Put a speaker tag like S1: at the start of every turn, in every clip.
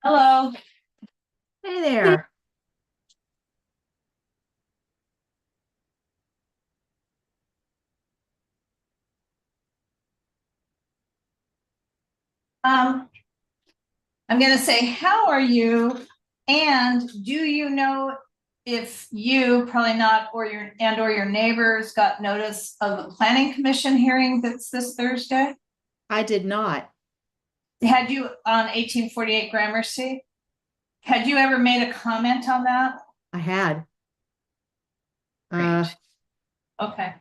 S1: Hello.
S2: Hey there.
S1: Um, I'm going to say, how are you? And do you know if you, probably not, or your neighbors got notice of the planning commission hearing that's this Thursday?
S2: I did not.
S1: Had you on 1848 Gramercy? Had you ever made a comment on that?
S2: I had. Uh,
S1: Great. Okay.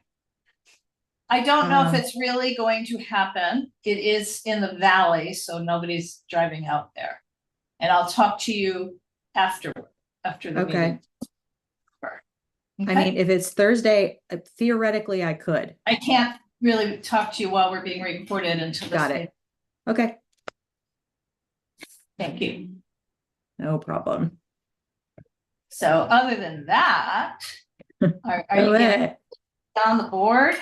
S1: I don't know if
S2: um,
S1: it's really going to happen. It is in the valley, so nobody's driving out there. And I'll talk to you after the
S2: okay.
S1: meeting.
S2: I mean,
S1: Okay.
S2: if it's Thursday, theoretically I could.
S1: I can't really talk to you while we're being recorded until this
S2: Got
S1: meeting.
S2: it. Okay.
S1: Thank you.
S2: No problem.
S1: So other than that, are
S2: Go
S1: you getting
S2: ahead.
S1: on the board?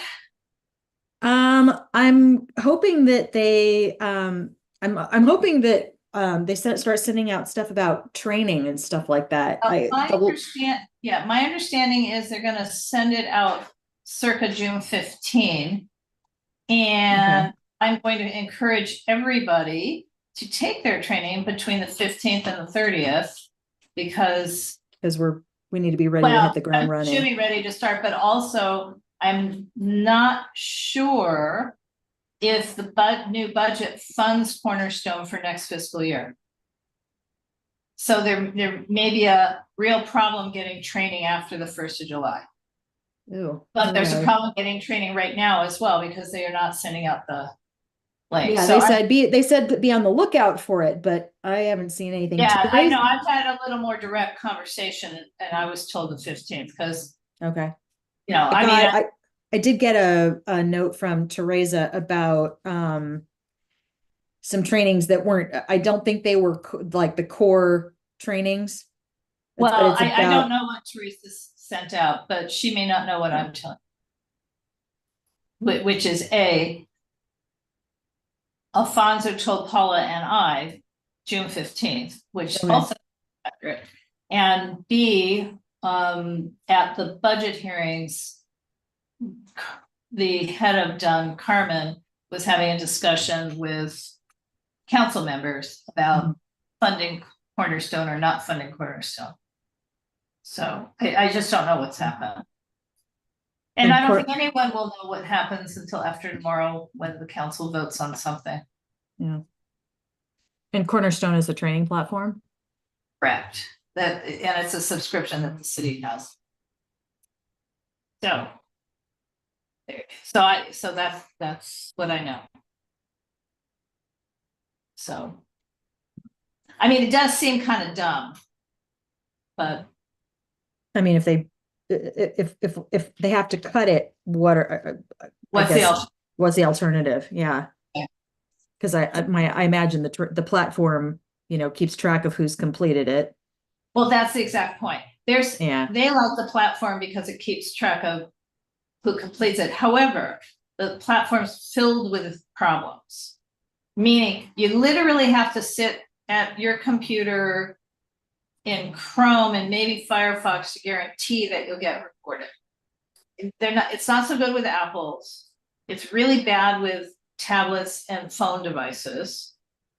S2: I'm hoping that I'm hoping that they start sending out stuff about training and stuff like that.
S1: My understanding is they're going to send it out circa June 15. And
S2: Okay.
S1: I'm going to encourage everybody to take their training between the 15th and the 30th because
S2: Because we need to be ready to hit the ground
S1: should
S2: running.
S1: be ready to start, but also I'm not sure if the new budget funds Cornerstone for next fiscal year. So there may be a real problem getting training after the 1st of July.
S2: Ooh,
S1: But there's a
S2: okay.
S1: problem getting training right now as well because they are not sending out the link.
S2: Yeah,
S1: So
S2: they said be on the lookout for it, but I haven't seen anything.
S1: yeah, I know. I've had a little more direct conversation and I was told the 15th because,
S2: Okay. I did get a note from Teresa about some trainings that weren't, I don't think they were like the core trainings. But
S1: well,
S2: it's
S1: I don't
S2: about
S1: know what Teresa sent out, but she may not know what I'm telling you, which is Alfonso told Paula and I June 15th, which
S2: okay.
S1: also accurate. And B, at the budget hearings, the head of Dunn, Carmen, was having a discussion with council members about funding Cornerstone or not funding Cornerstone. So I just don't know what's happened. And I don't think anyone will know what happens until after tomorrow when the council votes on something.
S2: Yeah. And Cornerstone is a training platform.
S1: Correct. And it's a subscription that the city has. So that's what I know. So, I mean, it does seem kind of dumb, but
S2: I mean, if they have to cut it, what's the alternative? Yeah. Because I imagine the platform, keeps track of who's completed it.
S1: Well, that's the exact point. They like the platform because it keeps track of who completes it. However, the platform's filled with problems, meaning you literally have to sit at your computer in Chrome and maybe Firefox to guarantee that you'll get recorded. It's not so good with Apples. It's really bad with tablets and phone devices,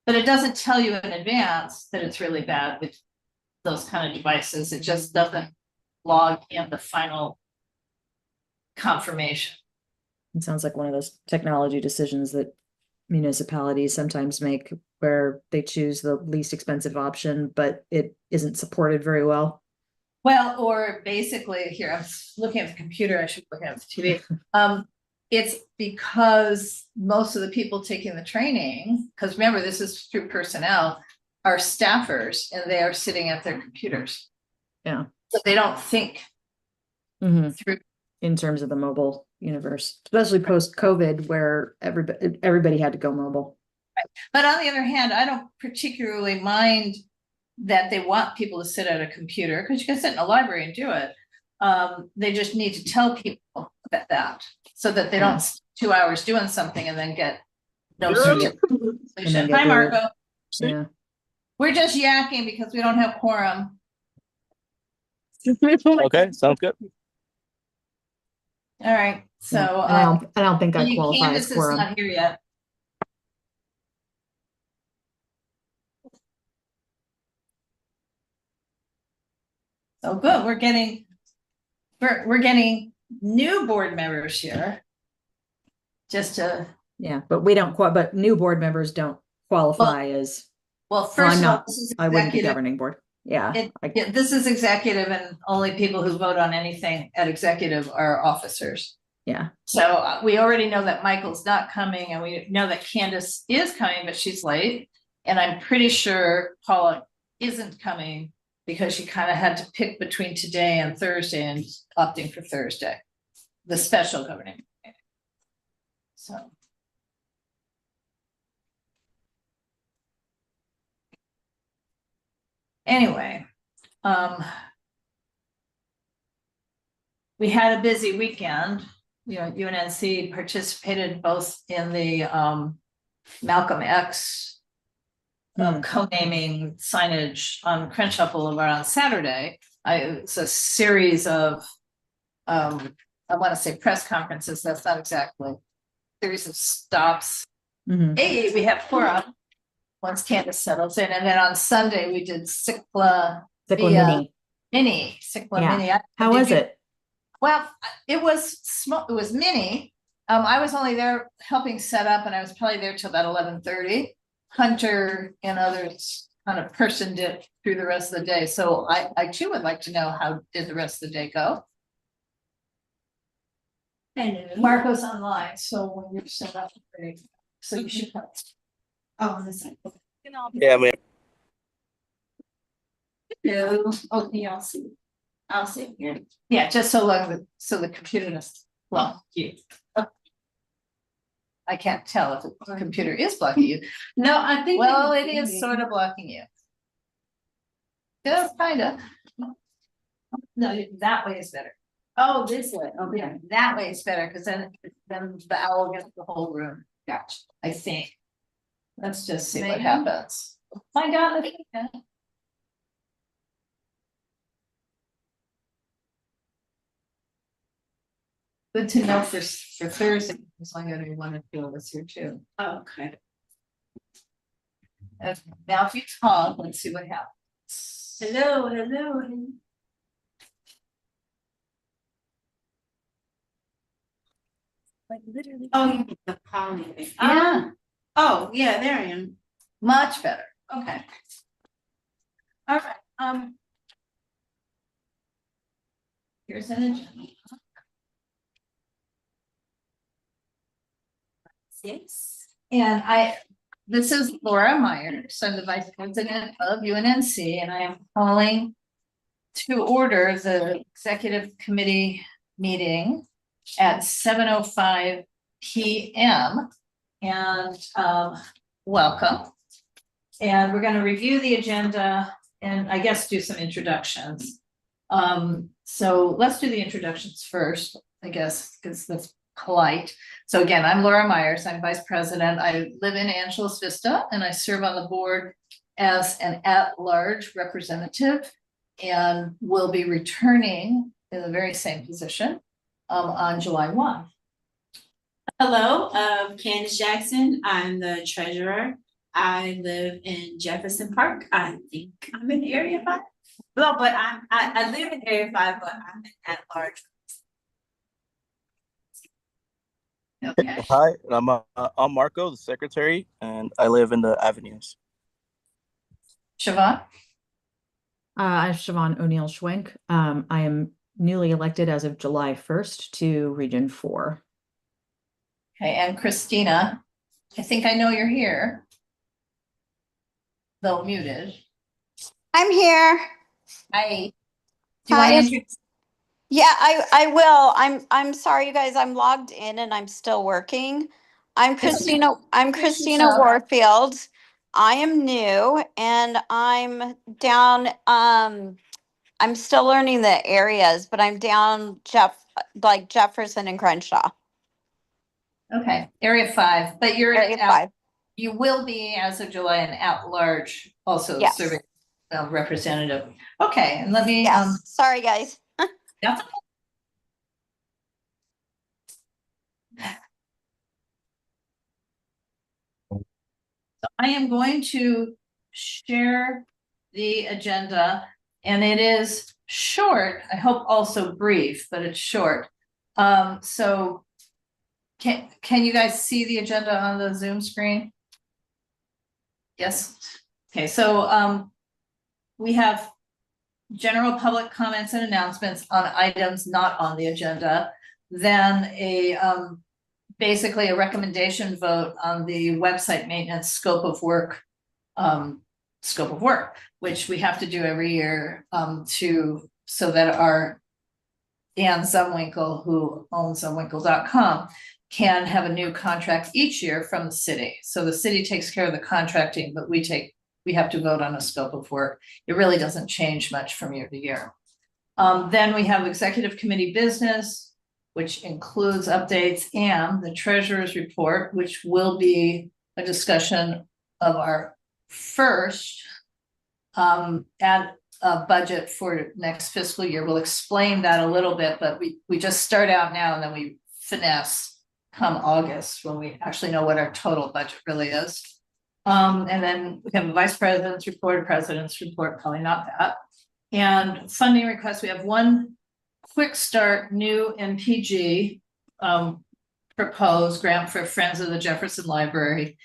S1: but it doesn't tell you in advance that it's really bad with those kind of devices. It just doesn't log in the final confirmation.
S2: It sounds like one of those technology decisions that municipalities sometimes make where they choose the least expensive option, but it isn't supported very well.
S1: Well, or basically here, I'm looking at the computer, I should look at the TV. It's because most of the people taking the training, because remember, this is through personnel, are staffers and they are sitting at their computers.
S2: Yeah.
S1: So they don't think
S2: through in terms of the mobile universe, especially post-COVID where everybody had to go mobile.
S1: Right. But on the other hand, I don't particularly mind that they want people to sit at a computer because you can sit in a library and do it. They just need to tell people about that so that they don't 2 hours doing something and then get no certification. Hi, Marco.
S2: Yeah.
S1: We're just yakking because we don't have quorum.
S3: Okay, sounds good.
S1: All right, so.
S2: Yeah, I don't think I qualify as
S1: Candace is
S2: quorum.
S1: not here yet. So good, we're getting new board members here. Just to.
S2: Yeah, but but new board members don't qualify as,
S1: Well, first
S2: I'm
S1: of all,
S2: not,
S1: this is
S2: I wouldn't be
S1: executive.
S2: governing board. Yeah.
S1: This is executive, and only people who vote on anything at executive are officers.
S2: Yeah.
S1: So we already know that Michael's not coming, and we know that Candace is coming, but she's late. And I'm pretty sure Paula isn't coming because she kind of had to pick between today and Thursday and opting for Thursday, the special governing meeting. So. Anyway, we had a busy weekend. You know, UNNC participated both in the Malcolm X co-naming signage on Crenshaw Boulevard on Saturday. It's a series of I want to say press conferences. That's not exactly. Series of stops. Hey, we have 4 on. Once Candace settles in, and then on Sunday we did Cycla Mini.
S2: How was it?
S1: Well, it was small. It was mini. I was only there helping set up, and I was probably there till about 11:30. Hunter and others kind of personed it through the rest of the day. So I too would like to know, how did the rest of the day go? And Marco's online, so when you're set up, so you should come. Oh, on this side.
S3: Yeah, man.
S1: No. Oh, yeah, I'll see here. Yeah, just so long so the computer doesn't block you. I can't tell if the computer is blocking you. No, I think. Well, it is sort of blocking you. Yeah, kind of. No, that way is better. Oh, this way. Okay, yeah, that way is better, because then the owl gets the whole room. Gotcha. I think. Let's just see what happens. Find out. Good to know for Thursday, because I got to want to feel this here too. Oh, okay. Now if you talk, let's see what happens. Hello.
S4: Like literally.
S1: Oh,
S4: the poly.
S1: yeah.
S4: Oh, yeah, there I am.
S1: Much better. Okay. All right. Here's an agenda.
S4: 6.
S1: And this is Laura Myers. I'm the vice president of UNNC, and I am calling to order the executive committee meeting at 7:05 p.m. And welcome. And we're going to review the agenda and I guess do some introductions. So let's do the introductions first, I guess, because that's polite. So again, I'm Laura Myers. I'm vice president. I live in Angeles Vista, and I serve on the board as an at-large representative, and will be returning in the very same position on July 1.
S4: Hello, Candace Jackson. I'm the treasurer. I live in Jefferson Park. I think I'm in Area 5. Well, but I live in Area 5, but I'm at large.
S1: Okay.
S3: Hi, I'm Marco, the secretary, and I live in the Avenues.
S1: Siobhan?
S2: I'm Siobhan O'Neill Schwenk. I am newly elected as of July 1st to Region 4.
S1: Okay, and Christina, I think I know you're here. Though muted.
S5: I'm here.
S1: Hi.
S5: Hi. Yeah, I will. I'm sorry, you guys. I'm logged in and I'm still working. I'm Christina Warfield. I am new and I'm down. I'm still learning the areas, but I'm down Jefferson and Crenshaw.
S1: Okay, Area 5, but you're
S5: Area 5.
S1: you will be, as of July, an at-large also
S5: Yes.
S1: serving representative. Okay, and let me,
S5: Yes, sorry, guys.
S1: that's So I am going to share the agenda, and it is short, I hope also brief, but it's short. So can you guys see the agenda on the Zoom screen? Yes. Okay, so we have general public comments and announcements on items not on the agenda. Then basically a recommendation vote on the website maintenance scope of work, which we have to do every year so that our Dan Zumwinkle, who owns Zumwinkle.com, can have a new contract each year from the city. So the city takes care of the contracting, but we have to vote on a scope of work. It really doesn't change much from year to year. Then we have executive committee business, which includes updates, and the treasurer's report, which will be a discussion of our first budget for next fiscal year. We'll explain that a little bit, but we just start out now and then we finesse come August when we actually know what our total budget really is. And then we have a vice president's report, president's report, probably not that. And funding requests, we have one quick start new MPG proposed grant for Friends of the Jefferson Library.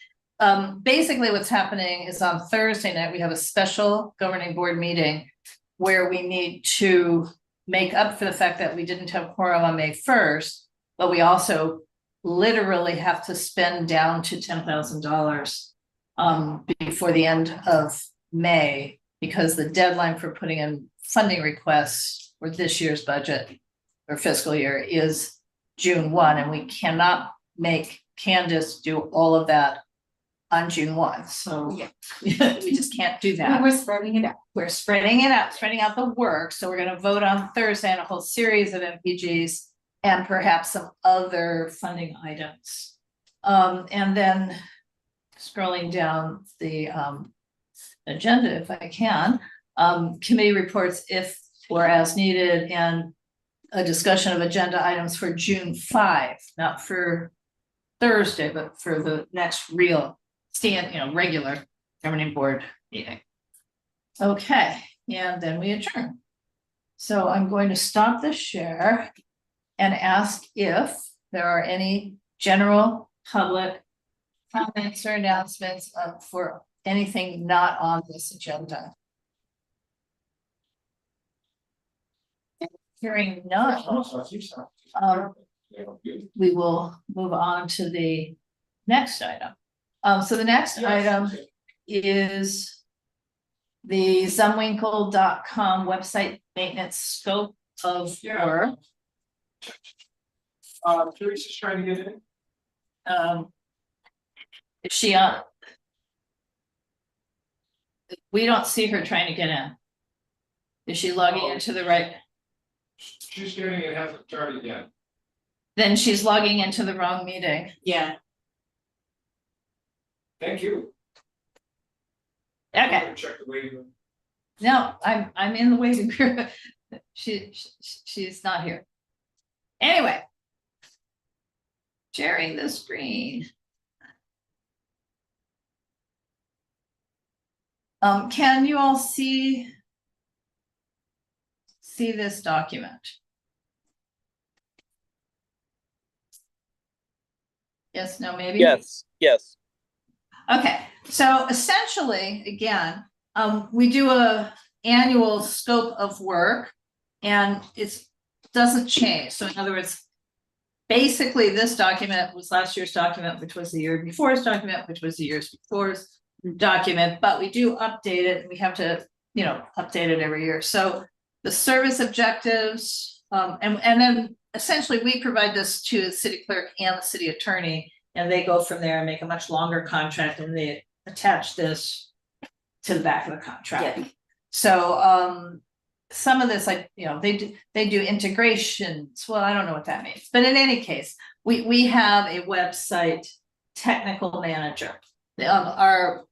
S1: Basically what's happening is on Thursday night, we have a special governing board meeting where we need to make up for the fact that we didn't have quorum on May 1st, but we also literally have to spend down to $10,000 before the end of May, because the deadline for putting in funding requests for this year's budget or fiscal year is June 1, and we cannot make Candace do all of that on June 1. So yeah. We just can't do that.
S4: We're spreading it out.
S1: We're spreading it out, spreading out the work. So we're going to vote on Thursday on a whole series of MPGs and perhaps some other funding items. And then scrolling down the agenda, if I can, committee reports if or as needed, and a discussion of agenda items for June 5, not for Thursday, but for the next real regular governing board meeting. Okay, and then we adjourn. So I'm going to stop the share and ask if there are any general public comments or announcements for anything not on this agenda. Hearing none, we will move on to the next item. So the next item is the Zumwinkle.com website maintenance scope of work.
S6: Teresa's trying to get in.
S1: Is she on? We don't see her trying to get in. Is she logging into the right?
S6: She's getting it, hasn't started yet.
S1: Then she's logging into the wrong meeting.
S4: Yeah.
S6: Thank you.
S1: Okay.
S6: Check the waiting room.
S1: No, I'm in the waiting room. She's not here. Anyway. Sharing the screen. Can you all see this document? Yes, no, maybe?
S3: Yes, yes.
S1: Okay, so essentially, again, we do a annual scope of work and it doesn't change. So in other words, basically this document was last year's document, which was the year before's document, which was the year's before's document, but we do update it. We have to, update it every year. So the service objectives, and then essentially we provide this to the city clerk and the city attorney, and they go from there and make a much longer contract, and they attach this to the back of the contract. Yeah. So some of this, like, they do integrations. Well, I don't know what that means, but in any case, we have a website technical manager. Our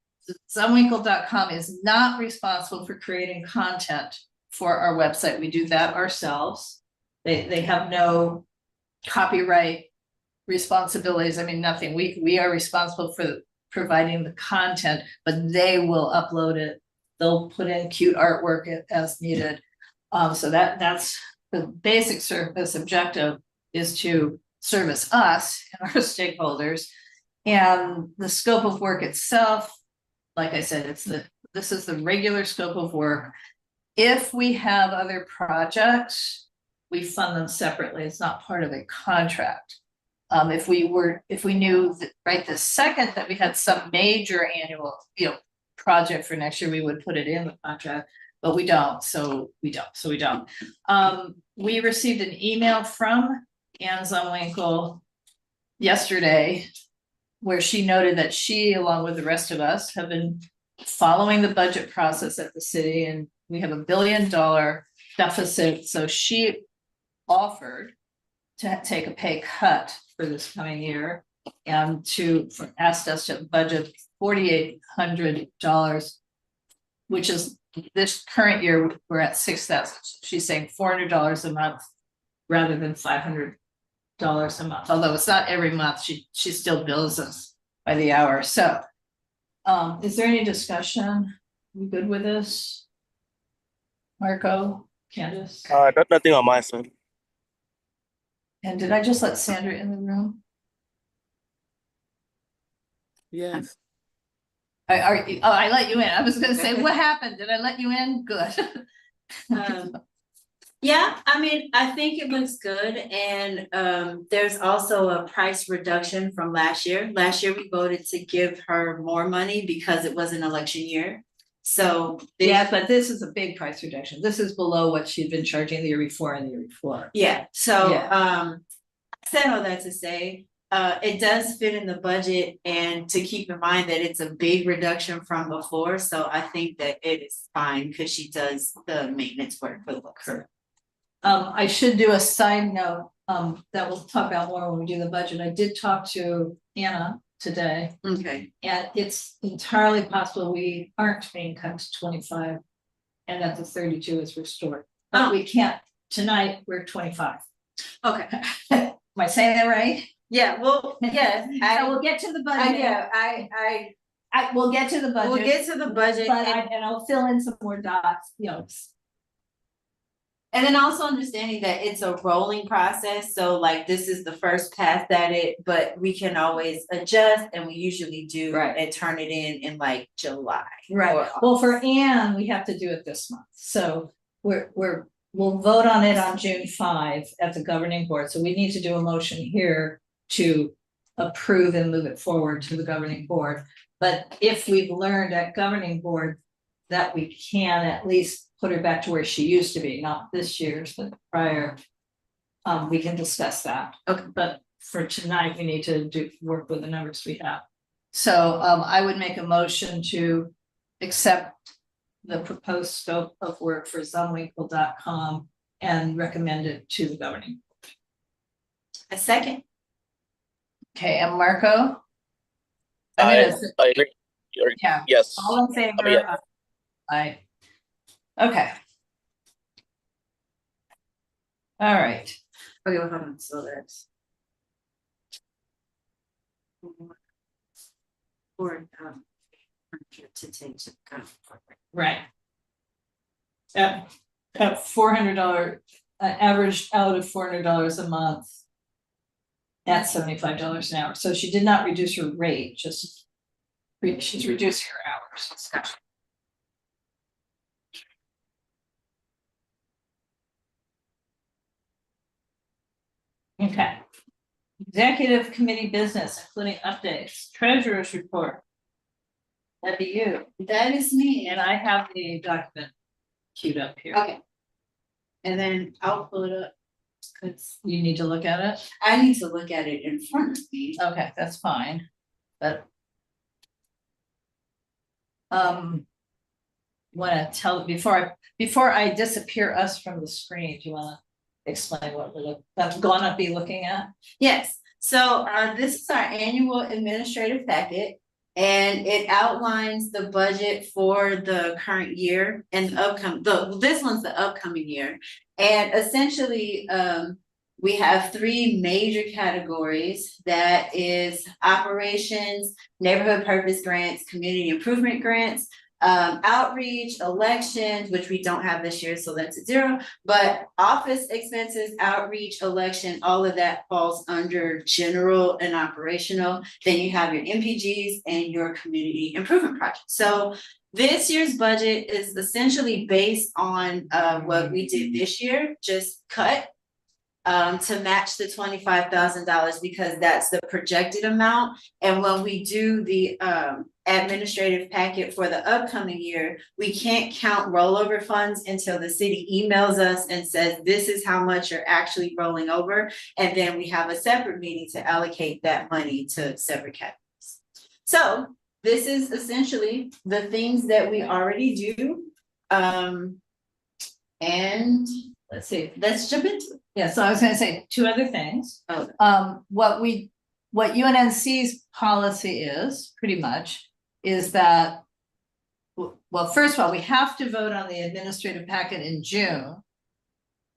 S1: Zumwinkle.com is not responsible for creating content for our website. We do that ourselves. They have no copyright responsibilities. I mean, nothing. We are responsible for providing the content, but they will upload it. They'll put in cute artwork as needed. So that's the basic service objective, is to service us and our stakeholders. And the scope of work itself, like I said, this is the regular scope of work. If we have other projects, we fund them separately. It's not part of a contract. If we knew that right this second that we had some major annual, project for next year, we would put it in the contract, but we don't. So we don't. We received an email from Ann Zumwinkle yesterday, where she noted that she, along with the rest of us, have been following the budget process at the city, and we have $1 billion deficit. So she offered to take a pay cut for this coming year and asked us to budget $4,800, which is this current year we're at $6,000. She's saying $400 a month rather than $500 a month, although it's not every month. She still bills us by the hour. So is there any discussion? You good with this? Marco, Candace?
S3: Nothing on my side.
S1: And did I just let Sandra in the room?
S3: Yes.
S1: I let you in. I was gonna say, what happened? Did I let you in? Good.
S4: Yeah, I mean, I think it looks good, and there's also a price reduction from last year. Last year, we voted to give her more money because it was an election year. So
S1: yeah, but this is a big price reduction. This is below what she'd been charging the year before and the year before.
S4: Yeah, so
S1: Yeah.
S4: I said all that to say it does fit in the budget, and to keep in mind that it's a big reduction from before. So I think that it is fine because she does the maintenance work for the book.
S1: I should do a side note that we'll talk about more when we do the budget. I did talk to Anna today,
S4: Okay.
S1: and it's entirely possible we aren't being cut to 25 and that the 32 is restored. But we can't tonight, we're 25.
S4: Okay.
S1: Am I saying that right?
S4: Yeah, well, yes.
S1: So we'll get to the budget. We'll get to the budget.
S4: We'll get to the budget.
S1: And I'll fill in some more dots,
S4: And then also understanding that it's a rolling process. So like this is the first pass at it, but we can always adjust, and we usually do and turn it in like July.
S1: Right. Well, for Anne, we have to do it this month. So we'll vote on it on June 5 at the governing board. So we need to do a motion here to approve and move it forward to the governing board. But if we've learned at governing board that we can at least put her back to where she used to be, not this year's, but prior, we can discuss that. Okay, but for tonight, we need to work with the numbers we have. So I would make a motion to accept the proposed scope of work for Zumwinkle.com and recommend it to the governing.
S4: A second.
S1: Okay, and Marco?
S3: I agree.
S1: Yeah.
S3: Yes.
S1: All in favor?
S3: Yeah.
S1: Aye. Okay. All right.
S4: Okay, well, hold on. So that's to take to go.
S1: Right. At $400, averaged out of $400 a month. At $75 an hour. So she did not reduce her rate, just she's reducing her hours. Okay. Executive committee business, including updates, treasurer's report. That'd be you.
S4: That is me.
S1: And I have the document queued up here.
S4: Okay. And then I'll pull it up.
S1: Cause you need to look at it.
S4: I need to look at it in front of me.
S1: Okay, that's fine. But wanna tell before I disappear us from the screen, do you wanna explain what we're gonna be looking at?
S4: Yes. So this is our annual administrative packet. And it outlines the budget for the current year and this one's the upcoming year. And essentially, we have three major categories. That is operations, neighborhood purpose grants, community improvement grants, outreach, elections, which we don't have this year, so that's at 0. But office expenses, outreach, election, all of that falls under general and operational. Then you have your MPGs and your community improvement projects. So this year's budget is essentially based on what we did this year, just cut to match the $25,000 because that's the projected amount. And when we do the administrative packet for the upcoming year, we can't count rollover funds until the city emails us and says, this is how much you're actually rolling over. And then we have a separate meeting to allocate that money to separate categories. So this is essentially the things that we already do. And let's see, let's jump into it.
S1: Yeah, so I was gonna say 2 other things.
S4: Oh.
S1: What UNNC's policy is, pretty much, is that, well, first of all, we have to vote on the administrative packet in June.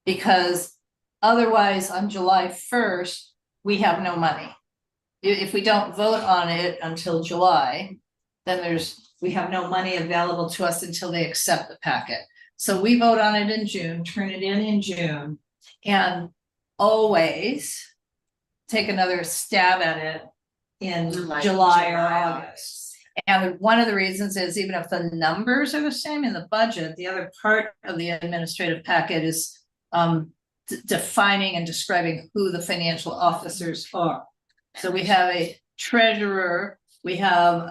S1: Because otherwise, on July 1st, we have no money. If we don't vote on it until July, then we have no money available to us until they accept the packet. So we vote on it in June, turn it in June, and always take another stab at it in July or August. And one of the reasons is, even if the numbers are the same in the budget, the other part of the administrative packet is defining and describing who the financial officers are. So we have a treasurer, we have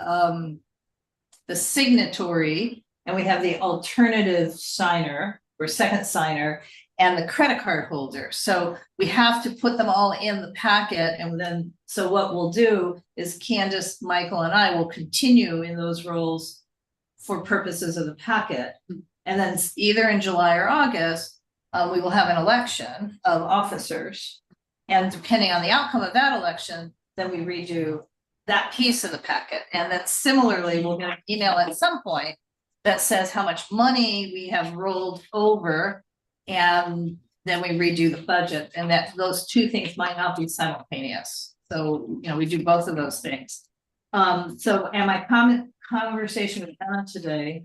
S1: the signatory, and we have the alternative signer or second signer, and the credit card holder. So we have to put them all in the packet. And then, so what we'll do is Candace, Michael, and I will continue in those roles for purposes of the packet. And then either in July or August, we will have an election of officers. And depending on the outcome of that election, then we redo that piece of the packet. And then similarly, we'll get an email at some point that says how much money we have rolled over, and then we redo the budget, and that those 2 things might not be simultaneous. So, we do both of those things. So, and my conversation with Anna today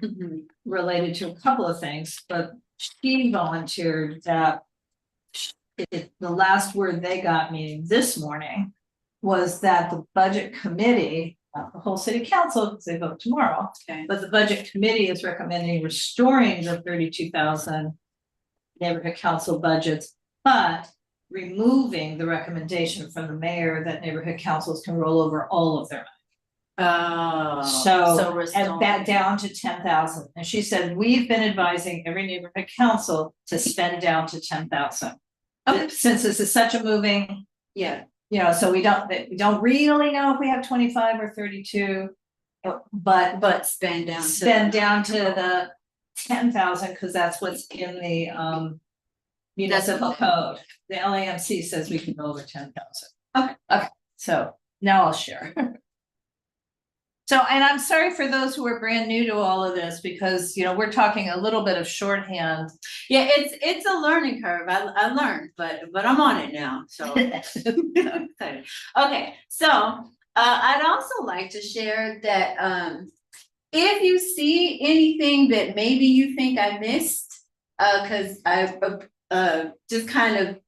S1: related to a couple of things, but she volunteered that the last word they got me this morning was that the budget committee, not the whole city council, because they vote tomorrow, but the budget committee is recommending restoring the 32,000 neighborhood council budgets, but removing the recommendation from the mayor that neighborhood councils can roll over all of their money. So and that down to 10,000. And she said, we've been advising every neighborhood council to spend down to 10,000. Okay. Since this is such a moving, so we don't really know if we have 25 or 32, but spend down to the 10,000, because that's what's in the municipal code. The LAMC says we can go over 10,000. Okay. So now I'll share. So, and I'm sorry for those who are brand new to all of this, because we're talking a little bit of shorthand.
S4: Yeah, it's a learning curve. I learned, but I'm on it now. So okay. So I'd also like to share that if you see anything that maybe you think I missed, because I just kind of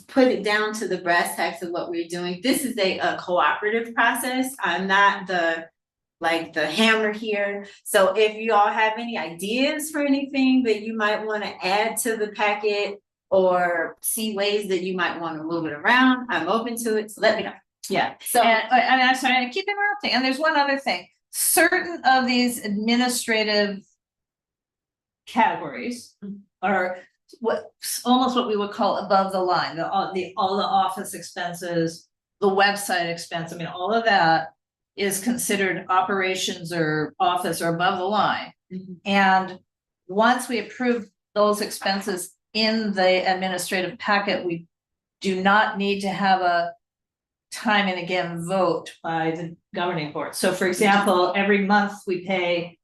S4: put it down to the brass tacks of what we're doing. This is a cooperative process. I'm not the hammer here. So if you all have any ideas for anything that you might want to add to the packet, or see ways that you might want to move it around, I'm open to it. So let me know.
S1: Yeah. So and I'm sorry, I keep interrupting. And there's one other thing. Certain of these administrative categories are almost what we would call above the line. All the office expenses, the website expense. I mean, all of that is considered operations or office or above the line. And once we approve those expenses in the administrative packet, we do not need to have a time and again vote by the governing board. So for example, every month we pay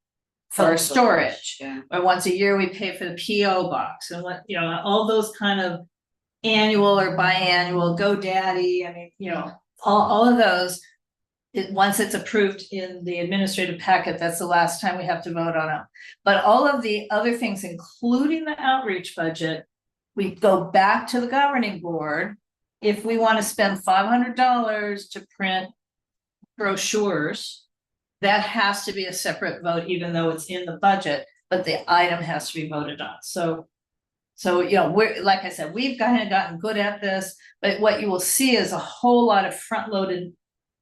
S1: for storage,
S4: Yeah.
S1: or once a year we pay for the PO box, and what, you know, all those kind of annual or biannual, GoDaddy, I mean, you know, all of those. Once it's approved in the administrative packet, that's the last time we have to vote on it. But all of the other things, including the outreach budget, we go back to the governing board. If we want to spend $500 to print brochures, that has to be a separate vote, even though it's in the budget, but the item has to be voted on. So, you know, we're, like I said, we've kind of gotten good at this, but what you will see is a whole lot of front-loaded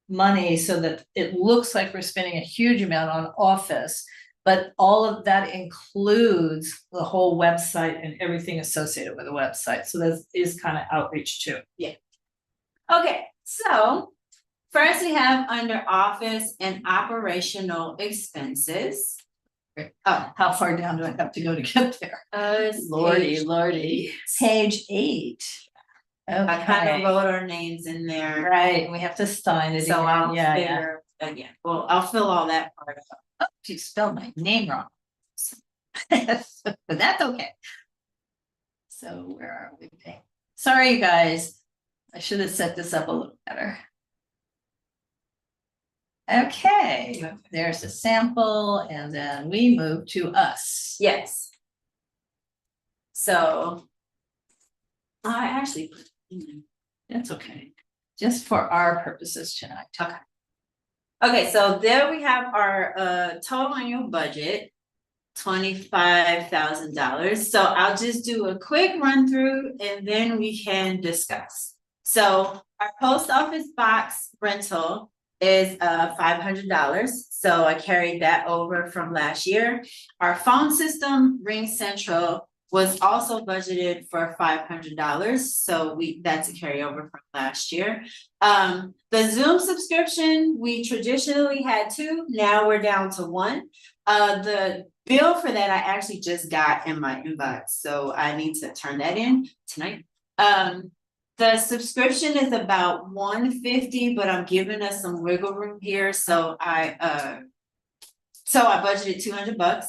S1: money so that it looks like we're spending a huge amount on office, but all of that includes the whole website and everything associated with the website. So that is kind of outreach too.
S4: Okay, so first we have under office and operational expenses.
S1: Oh, how far down do I have to go to get there? Lordy. Page 8.
S4: I kind
S1: Okay.
S4: of wrote our names in there.
S1: Right, we have to sign it
S4: So
S1: again.
S4: I'll
S1: Yeah.
S4: figure again. Well, I'll fill all that part out.
S1: Oh, you spelled my name wrong. But that's okay. So where are we? Sorry, you guys. I should have set this up a little better. Okay, there's a sample, and then we move to us.
S4: Yes. So I actually put it in there.
S1: That's okay. Just for our purposes tonight.
S4: Okay. Okay, so there we have our total annual budget, $25,000. So I'll just do a quick run through and then we can discuss. So our post office box rental is $500. So I carried that over from last year. Our phone system, Ring Central, was also budgeted for $500. So that's a carryover from last year. The Zoom subscription, we traditionally had 2, now we're down to 1. The bill for that I actually just got in my inbox, so I need to turn that in tonight. The subscription is about $150, but I'm giving us some wiggle room here, so I budgeted $200.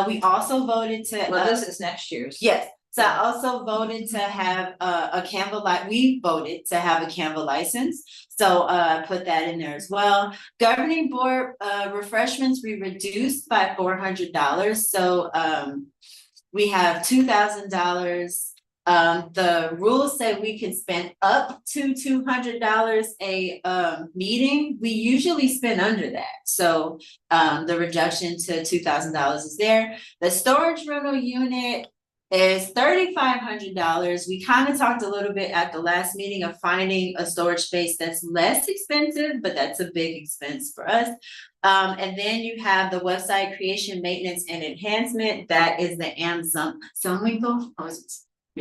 S4: We also voted to.
S1: Well, this is next year's.
S4: Yes, so I also voted to have a Canva we voted to have a Canva license, so put that in there as well. Governing board refreshments, we reduced by $400, so we have $2,000. The rules say we can spend up to $200 a meeting. We usually spend under that, so the reduction to $2,000 is there. The storage rental unit is $3,500. We kind of talked a little bit at the last meeting of finding a storage space that's less expensive, but that's a big expense for us. And then you have the website creation, maintenance, and enhancement. That is the Sumwinkle.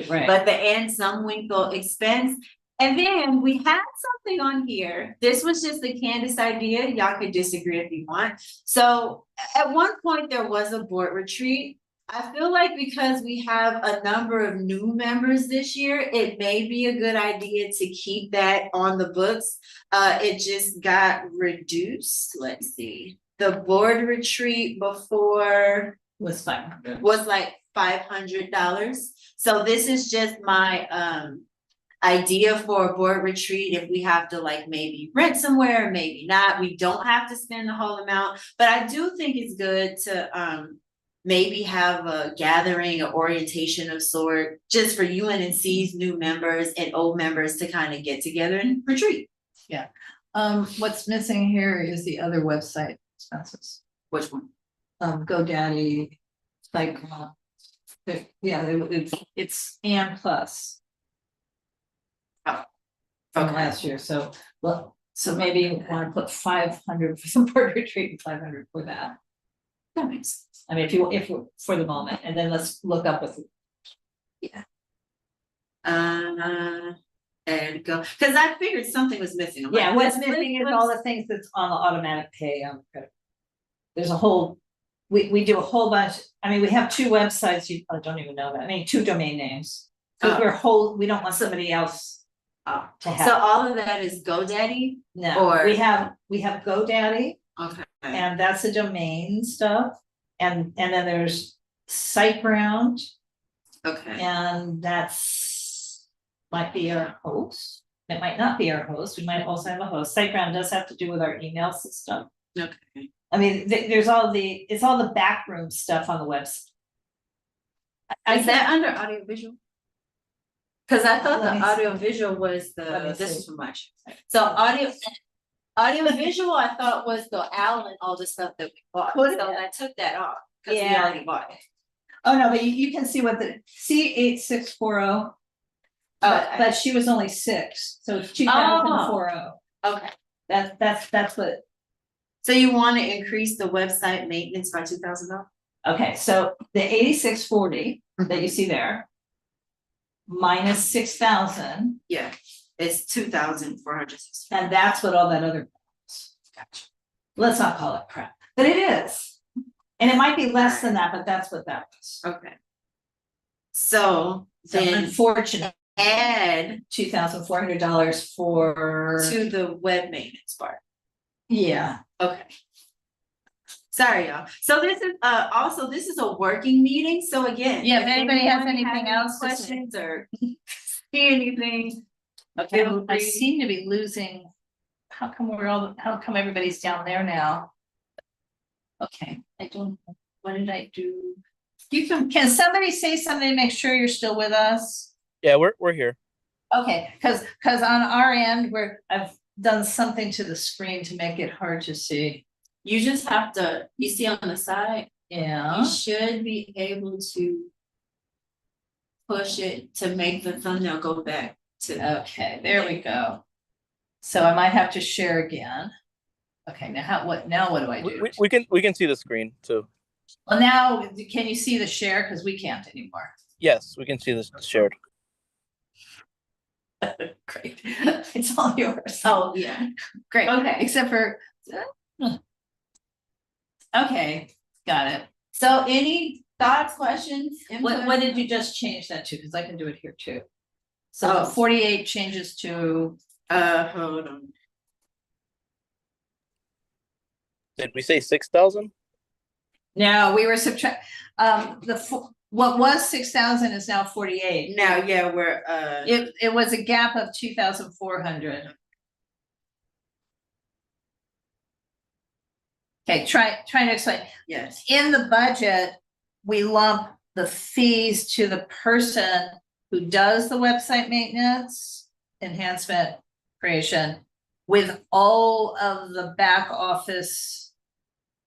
S1: Right.
S4: But the Sumwinkle expense. And then we had something on here. This was just the Candace idea. Y'all could disagree if you want. So at one point there was a board retreat. I feel like because we have a number of new members this year, it may be a good idea to keep that on the books. It just got reduced. Let's see. The board retreat before
S1: Was fine.
S4: was like $500. So this is just my idea for a board retreat. If we have to like maybe rent somewhere, maybe not, we don't have to spend the whole amount, but I do think it's good to maybe have a gathering, or orientation of sort, just for UNNC's new members and old members to kind of get together and retreat.
S1: Yeah. What's missing here is the other website expenses.
S4: Which one?
S1: GoDaddy, like, it's and plus.
S4: Oh,
S1: From
S4: okay.
S1: last year, so, well, so maybe you want to put 500 for some board retreat and 500 for that.
S4: That makes sense.
S1: I mean, if for the moment, and then let's look up with. Yeah.
S4: And go, because I figured something was missing. I'm
S1: Yeah,
S4: like,
S1: what's missing is all the things that's on the automatic pay on the credit. There's a whole, we do a whole bunch, I mean, we have 2 websites, you probably don't even know that, I mean, 2 domain names. Because we don't want somebody else
S4: Oh,
S1: to
S4: so
S1: have.
S4: all of that is GoDaddy?
S1: No,
S4: or-
S1: we have GoDaddy,
S4: Okay.
S1: and that's the domain stuff. And then there's SiteGround,
S4: Okay.
S1: and that's might be our host. It might not be our host. We might also have a host. SiteGround does have to do with our email system.
S4: Okay.
S1: I mean, there's it's all the backroom stuff on the website.
S4: Is that under audio visual? Cause I thought
S1: Let
S4: the
S1: me see.
S4: audio visual was
S1: Let me
S4: this
S1: see.
S4: is too much. So audio visual, I thought was the owl and all the stuff that we bought,
S1: Put it-
S4: so I took that off, cause we
S1: Yeah.
S4: already bought it.
S1: Oh, no, but you can see what the C8640. But she was only 6, so it's 2040.
S4: Okay,
S1: That's what,
S4: so you wanna increase the website maintenance by $2,000?
S1: okay, so the 8640 that you see there. Minus 6,000,
S4: Yeah, it's 2,460.
S1: and that's what all that other.
S4: Gotcha.
S1: Let's not call it crap, but it is. And it might be less than that, but that's what that was.
S4: Okay. So
S1: So
S4: then
S1: unfortunate,
S4: add
S1: $2,400 for,
S4: to the web maintenance part.
S1: yeah.
S4: Okay. Sorry, y'all. So this is also this is a working meeting. So again,
S1: Yeah, if anybody has
S4: anyone
S1: anything
S4: any
S1: else to say.
S4: questions or see anything.
S1: Okay,
S4: Feel
S1: I
S4: free.
S1: seem to be losing. How come everybody's down there now? Okay, I don't, what did I do? Can somebody say something to make sure you're still with us?
S3: Yeah, we're here.
S1: Okay, cause on our end, I've done something to the screen to make it hard to see.
S4: You just have to, you see on the side,
S1: Yeah,
S4: you should be able to push it to make the thumbnail go back to.
S1: okay, there we go. So I might have to share again. Okay, now what do I do?
S3: We can see the screen too.
S1: Well, now, can you see the share? Cause we can't anymore.
S3: Yes, we can see this shared.
S1: Great, it's all yours.
S4: Oh, yeah.
S1: Great,
S4: Okay.
S1: except for. Okay, got it.
S4: So any thoughts, questions?
S1: What
S4: input?
S1: did you just change that to? Cause I can do it here too. So
S4: Oh.
S1: 48 changes to,
S4: Hold on.
S3: Did we say 6,000?
S1: no, we were what was 6,000 is now 48.
S4: Now, yeah, we're
S1: It was a gap of 2,400. Okay, trying to explain.
S4: yes.
S1: In the budget, we lump the fees to the person who does the website maintenance, enhancement, creation, with all of the back office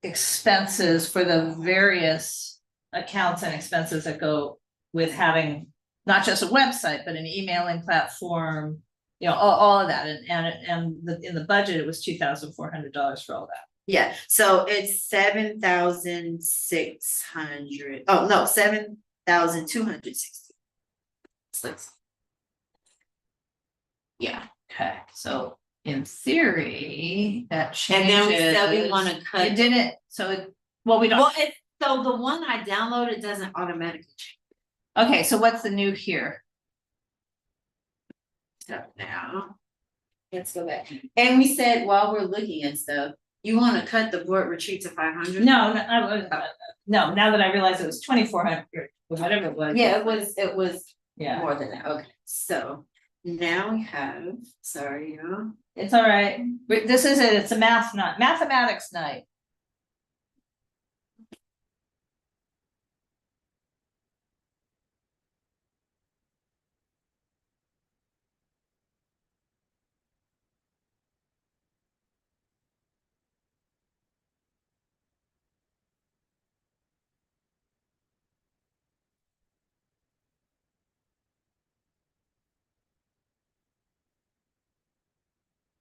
S1: expenses for the various accounts and expenses that go with having not just a website, but an emailing platform, you know, all of that. And in the budget, it was $2,400 for all that.
S4: Yeah, so it's 7,600. Oh, no, 7,260. Yeah,
S1: Okay, so in theory, that
S4: and
S1: changes.
S4: then we said we wanna cut.
S1: It didn't, so well, we don't,
S4: Well, so the one I downloaded doesn't automatically change
S1: okay, so what's the new here?
S4: stuff now. Let's go back. And we said while we're looking at stuff, you wanna cut the board retreat to 500?
S1: No, no, now that I realize it was 2,400, whatever it was.
S4: Yeah, it was
S1: Yeah,
S4: more than that. Okay, so now we have, sorry, y'all.
S1: it's all right. This is it, it's a mathematics night.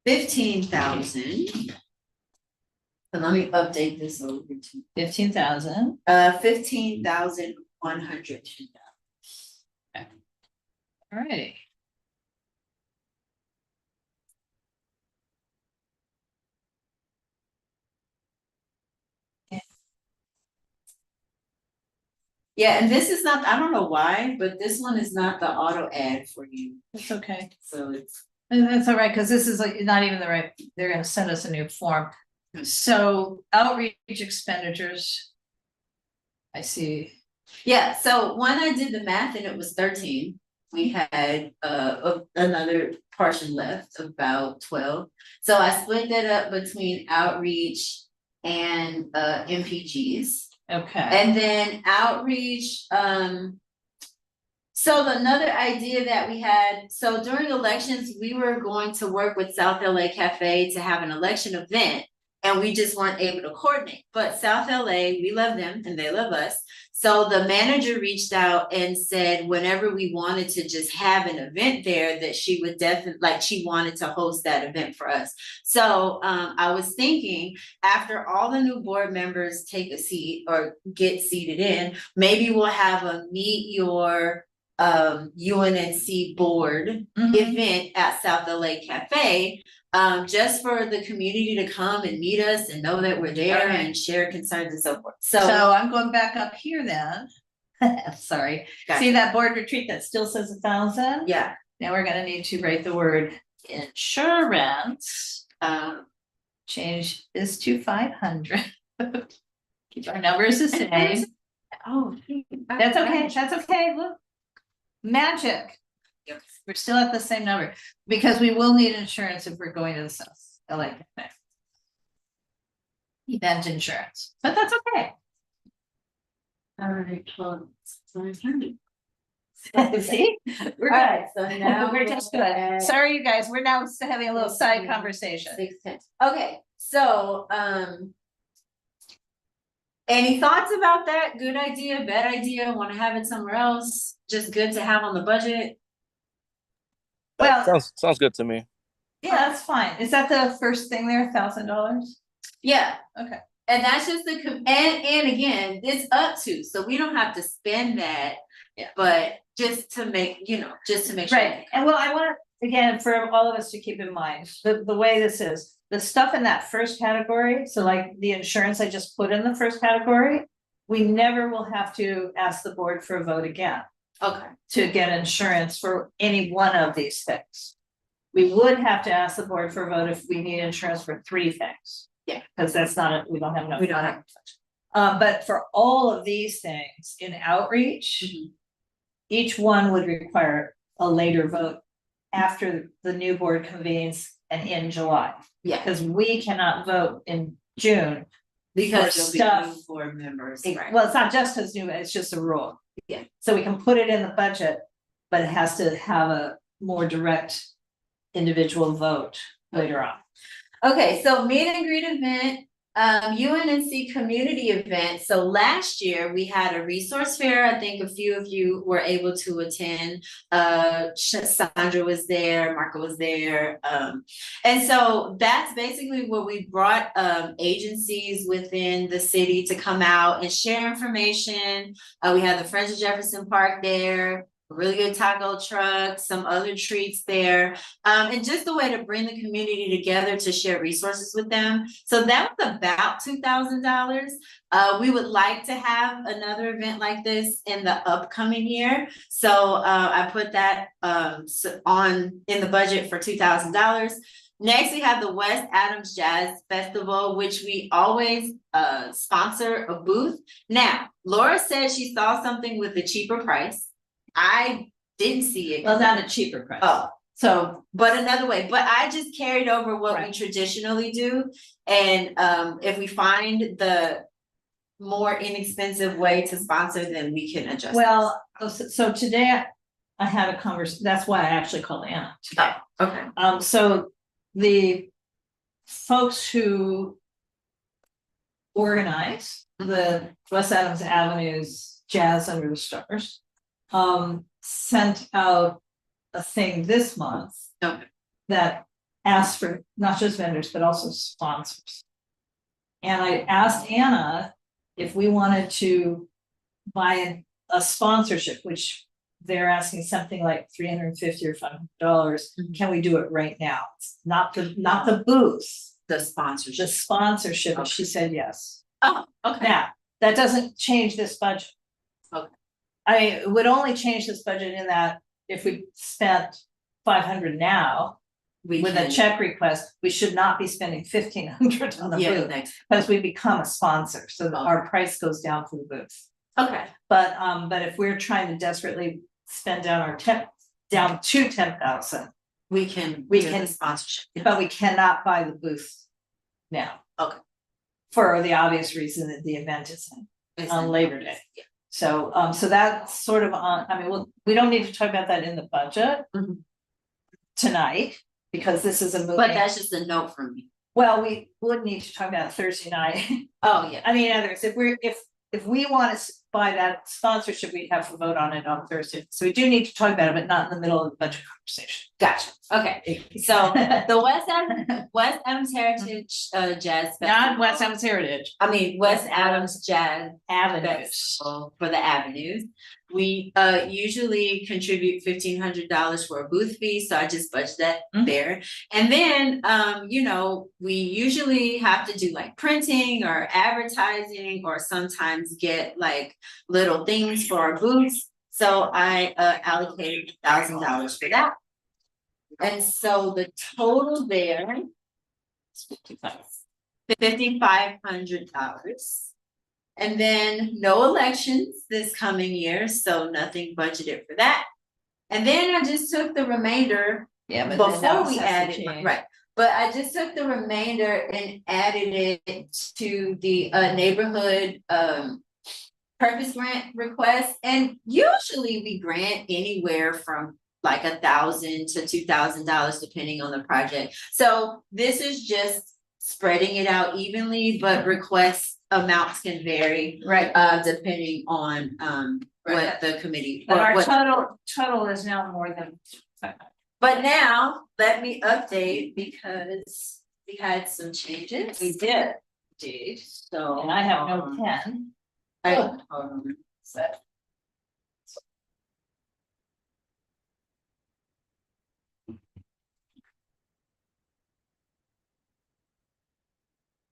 S4: $15,000. And let me update this over to
S1: 15,000.
S4: $15,100.
S1: All right.
S4: Yeah, and this is not, I don't know why, but this one is not the auto ad for you,
S1: It's okay.
S4: so it's.
S1: And that's all right, because this is like not even the right, they're gonna send us a new form. So outreach expenditures. I see.
S4: Yeah, so when I did the math and it was 13, we had another portion left, about 12. So I split that up between outreach and MPGs.
S1: Okay.
S4: And then outreach, so another idea that we had, so during elections, we were going to work with South LA Cafe to have an election event. And we just weren't able to coordinate, but South LA, we love them and they love us. So the manager reached out and said, whenever we wanted to just have an event there, that she would definitely, like, she wanted to host that event for us. So I was thinking, after all the new board members take a seat or get seated in, maybe we'll have a meet your UNNC board event at South LA Cafe. Just for the community to come and meet us and know that we're there and share concerns and so forth. So
S1: I'm going back up here then. Sorry.
S4: Gotcha.
S1: See that board retreat that still says 1,000?
S4: yeah,
S1: Now we're gonna need to write the word insurance. Change this to 500. Keep our numbers the same.
S4: oh,
S1: That's okay, that's okay, look. Magic.
S4: Yes.
S1: We're still at the same number, because we will need insurance if we're going to the South LA Cafe. Event insurance, but that's okay.
S4: All right, well, 500.
S1: See, we're
S4: All
S1: good.
S4: right, so now
S1: We're just good. Sorry, you guys, we're now having a little side conversation.
S4: 610. Okay, so any thoughts about that? Good idea, bad idea, want to have it somewhere else? Just good to have on the budget?
S1: Well,
S3: sounds good to me.
S1: yeah, that's fine. Is that the first thing there, $1,000?
S4: Yeah.
S1: Okay.
S4: And that's just the, and again, it's up to, so we don't have to spend that.
S1: Yeah.
S4: But just to make, just to make sure.
S1: Right, and well, I want, again, for all of us to keep in mind, the way this is, the stuff in that first category, so like the insurance I just put in the first category, we never will have to ask the board for a vote again.
S4: Okay.
S1: To get insurance for any one of these things. We would have to ask the board for a vote if we need insurance for 3 things.
S4: Yeah.
S1: Because that's not, we don't have enough.
S4: We don't have.
S1: But for all of these things in outreach, each one would require a later vote after the new board convenes and in July.
S4: Yeah.
S1: Because we cannot vote in June.
S4: Because
S1: for
S4: there'll be
S1: stuff.
S4: new board members.
S1: Right. Well, it's not just because new, it's just a rule.
S4: Yeah.
S1: So we can put it in the budget, but it has to have a more direct individual vote later on.
S4: Okay, so meet and greet event, UNNC community event. So last year we had a resource fair. I think a few of you were able to attend. Sandra was there, Marco was there. And so that's basically where we brought agencies within the city to come out and share information. We had the Friends of Jefferson Park there. Really good taco truck, some other treats there, and just a way to bring the community together to share resources with them. So that was about $2,000. We would like to have another event like this in the upcoming year. So I put that on in the budget for $2,000. Next, we have the West Adams Jazz Festival, which we always sponsor a booth. Now, Laura said she saw something with a cheaper price. I didn't see it.
S1: Well, not a cheaper price.
S4: Oh,
S1: so,
S4: but another way, but I just carried over what we
S1: Right.
S4: traditionally do. And if we find the more inexpensive way to sponsor, then we can adjust.
S1: well, so today I had a conversation, that's why I actually called Anna today.
S4: Okay.
S1: So the folks who organize the West Adams Avenue's Jazz Under the Stars sent out a thing this month
S4: Okay.
S1: that asked for not just vendors, but also sponsors. And I asked Anna if we wanted to buy a sponsorship, which they're asking something like $350 or $500. Can we do it right now? Not the booth,
S4: The sponsorship.
S1: the sponsorship. And she said yes.
S4: Oh, okay.
S1: Now, that doesn't change this budget. I would only change this budget in that if we spent 500 now with a check request, we should not be spending 1,500 on the booth because we become a sponsor, so that our price goes down for the booth.
S4: Okay.
S1: But if we're trying to desperately spend down our down to 10,000,
S4: we can sponsorship,
S1: but we cannot buy the booth now.
S4: Okay.
S1: For the obvious reason that the event is on Labor Day.
S4: Yeah.
S1: So so that's sort of on, I mean, we don't need to talk about that in the budget tonight, because this is a moving.
S4: But that's just a note from me.
S1: Well, we would need to talk about it Thursday night.
S4: Oh, yeah.
S1: I mean, in other words, if we want to buy that sponsorship, we'd have to vote on it on Thursday. So we do need to talk about it, but not in the middle of the budget conversation.
S4: Gotcha. Okay. So the West Adams Heritage Jazz Festival.
S1: Not West Adams Heritage.
S4: I mean, West Adams Jazz
S1: Avenues.
S4: Festival for the Avenues. We usually contribute $1,500 for a booth fee, so I just budget that there. And then you know, we usually have to do like printing or advertising, or sometimes get like little things for our booths. So I allocated $1,000 for that. And so the total there is $5,500. And then no elections this coming year, so nothing budgeted for that. And then I just took the remainder before we added, right? But I just took the remainder and added it to the neighborhood purpose grant request. And usually we grant anywhere from like $1,000 to $2,000 depending on the project. So this is just spreading it out evenly, but request amounts can vary,
S1: right?
S4: Depending on what the committee.
S1: But our total is now more than.
S4: But now let me update, because we had some changes.
S1: We did,
S4: indeed. So
S1: and I have no pen.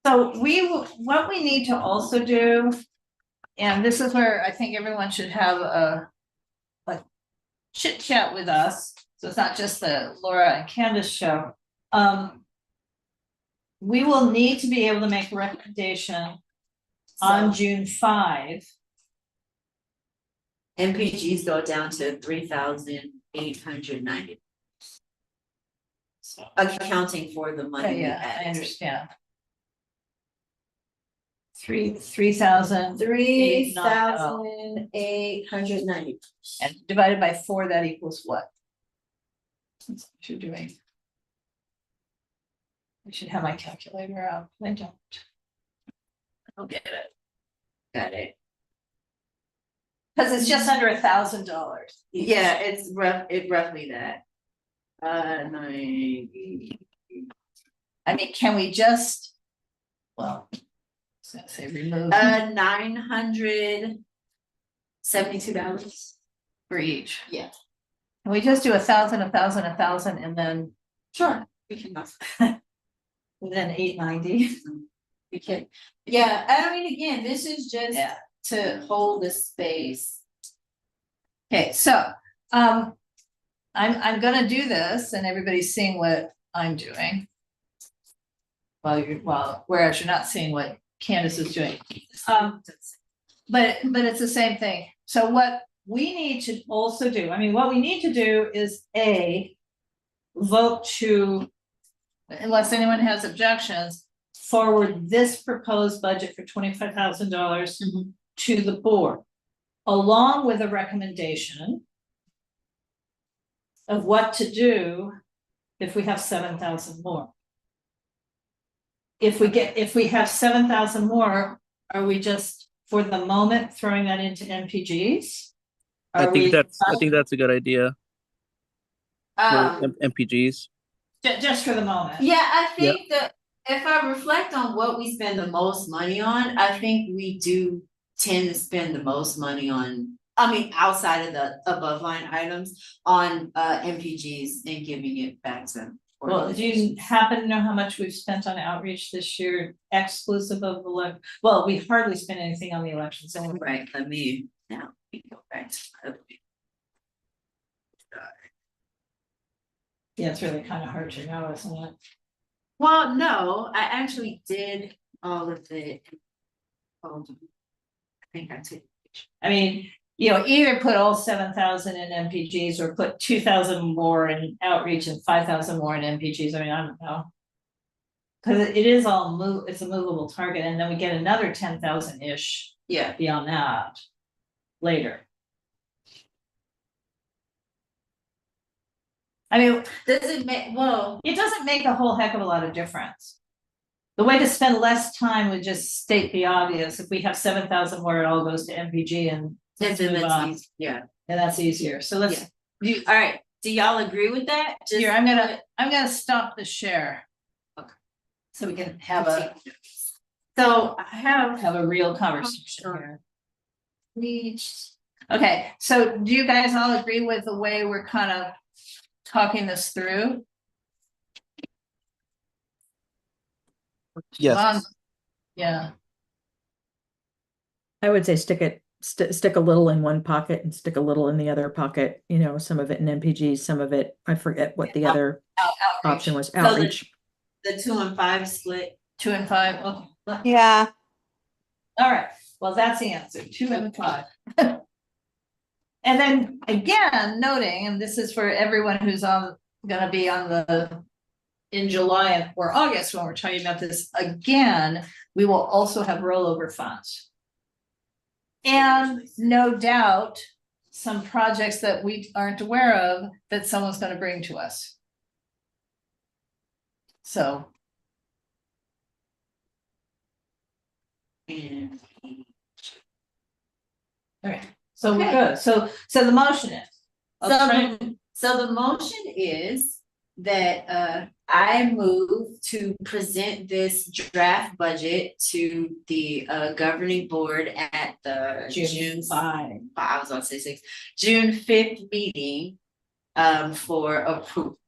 S1: So what we need to also do, and this is where I think everyone should have a chit chat with us. So it's not just the Laura and Candace show. We will need to be able to make a recommendation on June 5.
S4: MPGs go down to 3,890. So accounting for the money.
S1: Yeah, I understand.
S4: 3,890.
S1: And divided by 4, that equals what? That's what you're doing. I should have my calculator out. I don't. I'll get it.
S4: Got it.
S1: Because it's just under $1,000.
S4: Yeah, it's roughly that. 90.
S1: I mean, can we just, well, I was gonna say remove
S4: $972
S1: for each.
S4: Yeah.
S1: Can we just do 1,000, 1,000, 1,000, and then
S4: Sure, we can.
S1: and then 890?
S4: We can. Yeah, I mean, again, this is just to hold the space.
S1: Okay, so I'm gonna do this, and everybody's seeing what I'm doing. Whereas you're not seeing what Candace is doing. But it's the same thing. So what we need to also do, I mean, what we need to do is vote to, unless anyone has objections, forward this proposed budget for $25,000 to the board, along with a recommendation of what to do if we have 7,000 more. If we have 7,000 more, are we just for the moment throwing that into MPGs?
S3: I think that's a good idea. For MPGs.
S1: Just for the moment.
S4: Yeah, I think that if I reflect on what we spend the most money on, I think we do tend to spend the most money on, I mean, outside of the above line items, on MPGs and giving it back to them.
S1: Well, do you happen to know how much we've spent on outreach this year, exclusive of the well, we hardly spent anything on the elections.
S4: Right, let me Now, we go back to my other.
S1: Yeah, it's really kind of hard to know, isn't it?
S4: Well, no, I actually did all of it. Hold on. I think I took.
S1: I mean, you know, either put all 7,000 in MPGs or put 2,000 more in outreach and 5,000 more in MPGs. I mean, I don't know. Cause it is all it's a movable target, and then we get another 10,000-ish
S4: Yeah.
S1: beyond that later. I mean,
S4: Does it make, well,
S1: it doesn't make a whole heck of a lot of difference. The way to spend less time would just state the obvious. If we have 7,000 more, it all goes to MPG and let's move on.
S4: yeah.
S1: And that's easier. So let's,
S4: All right, do y'all agree with that? Just
S1: here, I'm gonna stop the share.
S4: Okay.
S1: So we can have
S4: So I have
S1: a real conversation here. Okay, so do you guys all agree with the way we're kind of talking this through?
S3: Yes.
S1: Yeah,
S2: I would say stick a little in one pocket and stick a little in the other pocket, you know, some of it in MPG, some of it, I forget what the other option was, outreach.
S4: the 2 and 5 split.
S1: 2 and 5, okay.
S5: Yeah,
S1: All right, well, that's the answer, 2 and 5. And then again, noting, and this is for everyone who's gonna be in July or August when we're talking about this again, we will also have rollover funds. And no doubt, some projects that we aren't aware of that someone's gonna bring to us. So. All right, so we're good. So the motion is.
S4: So the motion is that I move to present this draft budget to the governing board at the June 5, I was about to say 6, June 5th meeting for approval.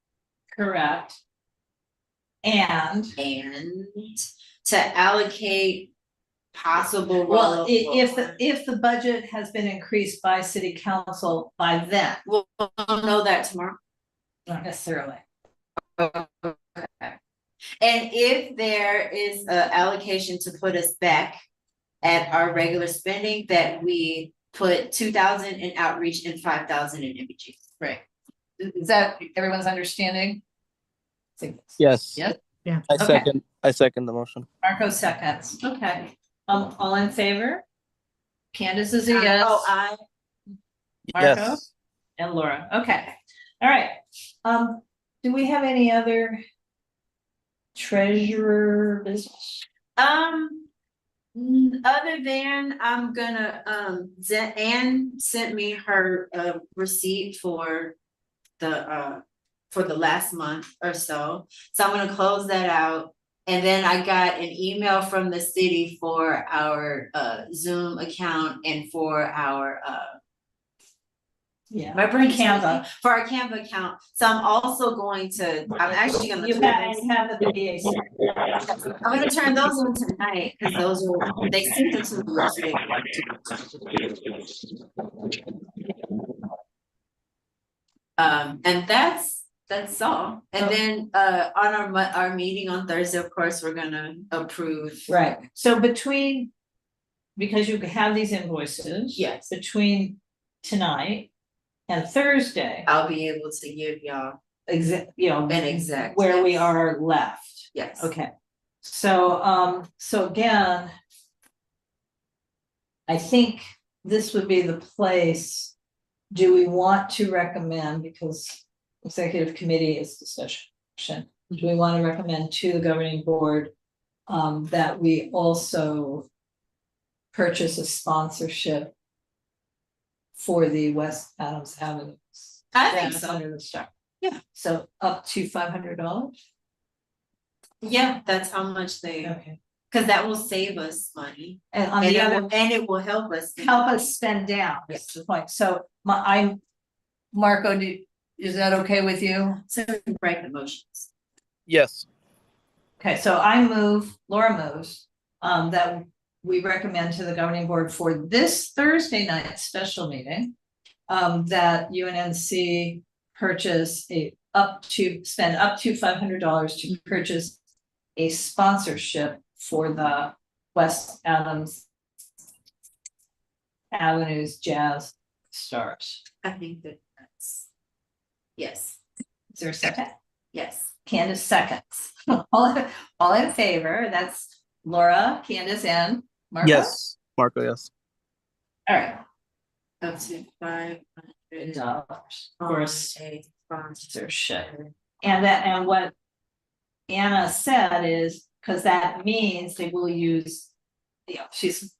S1: Correct. And
S4: To allocate possible.
S1: well, if the budget has been increased by city council by then.
S4: We'll know that tomorrow.
S1: Not necessarily.
S4: Okay. And if there is a allocation to put us back at our regular spending, that we put 2,000 in outreach and 5,000 in MPG.
S1: Right. Is that everyone's understanding?
S3: Yes.
S1: Yep.
S2: Yeah.
S3: I second the motion.
S1: Marco seconds. Okay. All in favor? Candace is a yes.
S4: Oh, I.
S1: Marco
S3: Yes.
S1: and Laura. Okay. All right. Do we have any other treasurer business?
S4: Other than I'm gonna, Anne sent me her receipt for the last month or so. So I'm gonna close that out. And then I got an email from the city for our Zoom account and for our
S1: Yeah.
S4: Canva, for our Canva account. So I'm also going to, I'm actually gonna.
S1: You have the BAC.
S4: I'm gonna turn those in tonight, because those are, they sent it to me yesterday. And that's all. And then on our meeting on Thursday, of course, we're gonna approve.
S1: Right. So because you have these invoices.
S4: Yes.
S1: Between tonight and Thursday.
S4: I'll be able to give y'all
S1: an
S4: exact
S1: where we are left.
S4: Yes.
S1: Okay. So again, I think this would be the place. Do we want to recommend, because executive committee is discussion, do we want to recommend to the governing board that we also purchase a sponsorship for the West Adams Avenue?
S4: I think so.
S1: Under the star.
S4: Yeah.
S1: So up to $500.
S4: Yeah, that's how much they,
S1: Okay.
S4: because that will save us money.
S1: And on the other,
S4: it will help us.
S1: spend down. That's the point. So Marco, is that okay with you?
S4: So write the motions.
S3: Yes.
S1: Okay, so Laura moves, that we recommend to the governing board for this Thursday night special meeting, that UNNC purchase spend up to $500 to purchase a sponsorship for the West Adams Avenues Jazz Stars.
S4: I think that's. Yes,
S1: Is there a second?
S4: yes.
S1: Candace seconds. All in favor, that's Laura, Candace, and Marco?
S3: Yes, Marco, yes.
S1: All right.
S4: Up to $500
S1: For a
S4: a
S1: sponsorship. And what Anna said is, because that means they will use, she's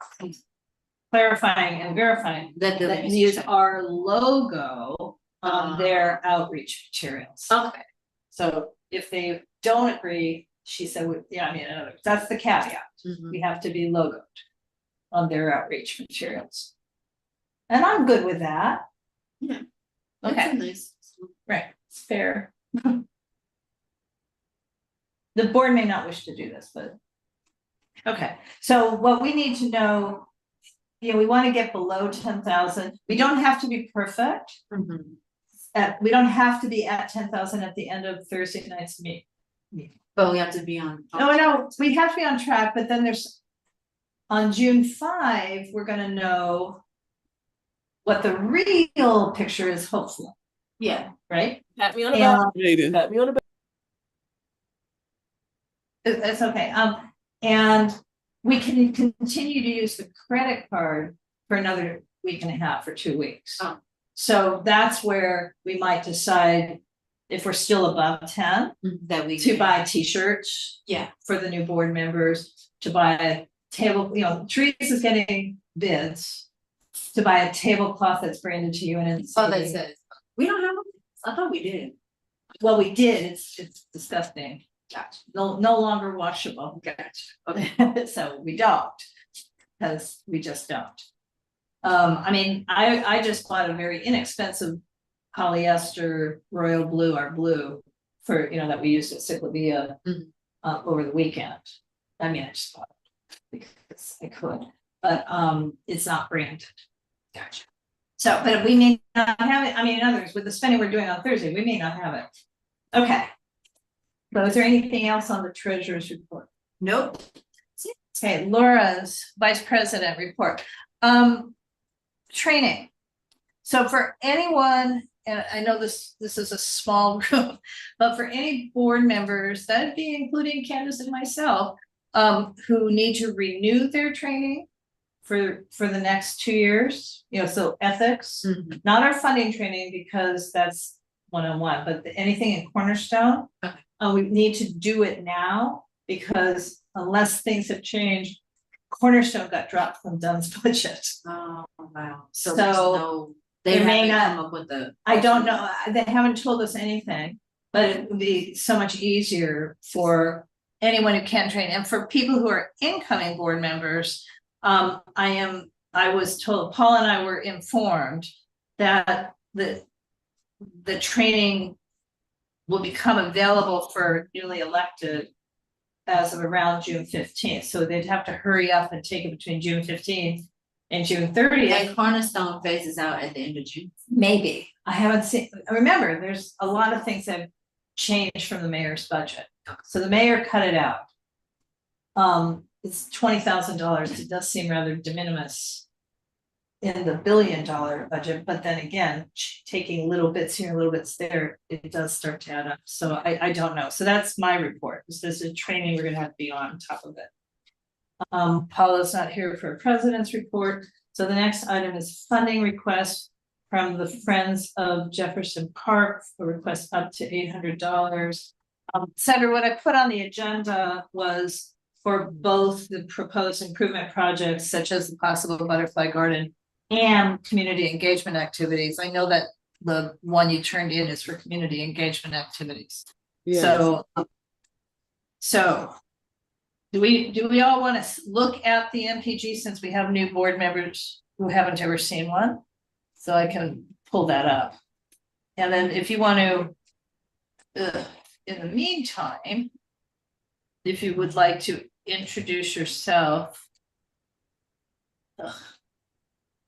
S1: clarifying and verifying that they use our logo on their outreach materials.
S4: Okay.
S1: So if they don't agree, she said, in other words, that's the caveat. We have to be logoed on their outreach materials. And I'm good with that.
S4: Yeah.
S1: Okay.
S4: Nice.
S1: Right, it's fair. The board may not wish to do this, but. Okay, so what we need to know, we want to get below 10,000. We don't have to be perfect. We don't have to be at 10,000 at the end of Thursday night's meeting.
S4: But we have to be on.
S1: No, we have to be on track, but then on June 5, we're gonna know what the real picture is, hopefully.
S4: Yeah.
S1: Right?
S7: Pat me on the back. Pat me on the back.
S1: It's okay. And we can continue to use the credit card for another week and a half or 2 weeks.
S4: Oh.
S1: So that's where we might decide if we're still above 10
S4: That we
S1: to buy t-shirts.
S4: Yeah.
S1: For the new board members, to buy a table, Teresa is getting bids to buy a tablecloth that's branded to UNNC.
S4: Oh, that's it. We don't have. I thought we did.
S1: Well, we did. It's disgusting.
S4: Gotcha.
S1: No longer washable.
S4: Gotcha. Okay.
S1: So we don't, because we just don't. I just bought a very inexpensive polyester royal blue, our blue, for that we used at Cyclavia over the weekend. I just bought it because I could, but it's not branded.
S4: Gotcha.
S1: So, but we may not have it. In other words, with the spending we're doing on Thursday, we may not have it. Okay. So is there anything else on the treasurer's report?
S4: Nope.
S1: Okay, Laura's vice president report. Training. So for anyone, and I know this is a small group, but for any board members, that'd be including Candace and myself, who need to renew their training for the next 2 years, so ethics, not our funding training because that's one-on-one, but anything in Cornerstone.
S4: Okay.
S1: We need to do it now because unless things have changed, Cornerstone got dropped from Dunn's budget.
S4: Oh, wow.
S1: So
S4: there's no,
S1: they may
S4: haven't
S1: not
S4: come up with the.
S1: I don't know, they haven't told us anything, but it would be so much easier for anyone who can train, and for people who are incoming board members. I was told, Paul and I were informed that the training will become available for newly elected as of around June 15th. So they'd have to hurry up and take it between June 15th and June 30th.
S4: And Cornerstone phases out at the end of June.
S1: Maybe. I haven't seen, remember, there's a lot of things that have changed from the mayor's budget. So the mayor cut it out. It's $20,000. It does seem rather de minimis in the $1 billion budget, but then again, taking little bits here, little bits there, it does start to add up. So I don't know. So that's my report. This is a training we're gonna have to be on top of it. Paula's not here for a president's report. So the next item is funding request from the Friends of Jefferson Park for request up to $800. Sandra, what I put on the agenda was for both the proposed improvement projects, such as the possible butterfly garden and community engagement activities. I know that the one you turned in is for community engagement activities.
S7: Yes.
S1: So do we all want to look at the MPG since we have new board members who haven't ever seen one? So I can pull that up. And then if you want to, in the meantime, if you would like to introduce yourself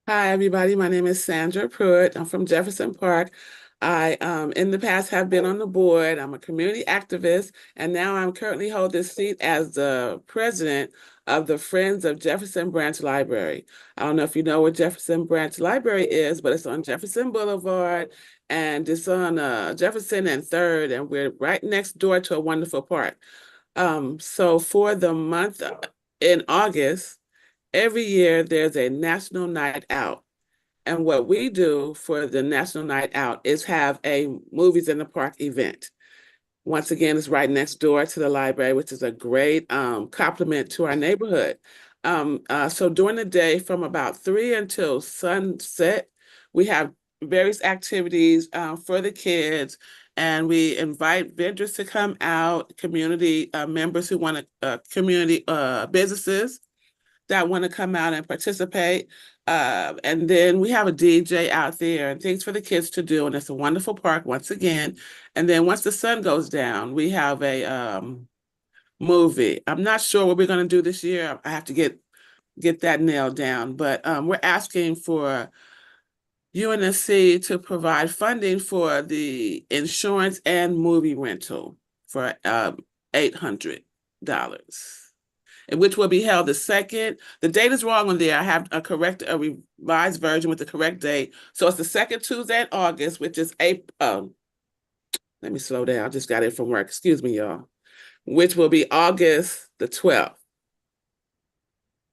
S8: Hi, everybody. My name is Sandra Pruitt. I'm from Jefferson Park. I, in the past, have been on the board. I'm a community activist, and now I'm currently hold this seat as the president of the Friends of Jefferson Branch Library. I don't know if you know what Jefferson Branch Library is, but it's on Jefferson Boulevard, and it's on Jefferson and 3rd, and we're right next door to a wonderful park. So for the month in August, every year there's a National Night Out. And what we do for the National Night Out is have a Movies in the Park event. Once again, it's right next door to the library, which is a great compliment to our neighborhood. So during the day, from about 3 until sunset, we have various activities for the kids, and we invite vendors to come out, community members who want to, community businesses that want to come out and participate. And then we have a DJ out there and things for the kids to do. And it's a wonderful park once again. And then once the sun goes down, we have a movie. I'm not sure what we're going to do this year. I have to get that nailed down. But we're asking for UNNC to provide funding for the insurance and movie rental for $800. Which will be held the date is wrong on there. I have a revised version with the correct date. So it's the second Tuesday in August, which is April. Let me slow down. I just got it from work. Excuse me, y'all. Which will be August the 12th.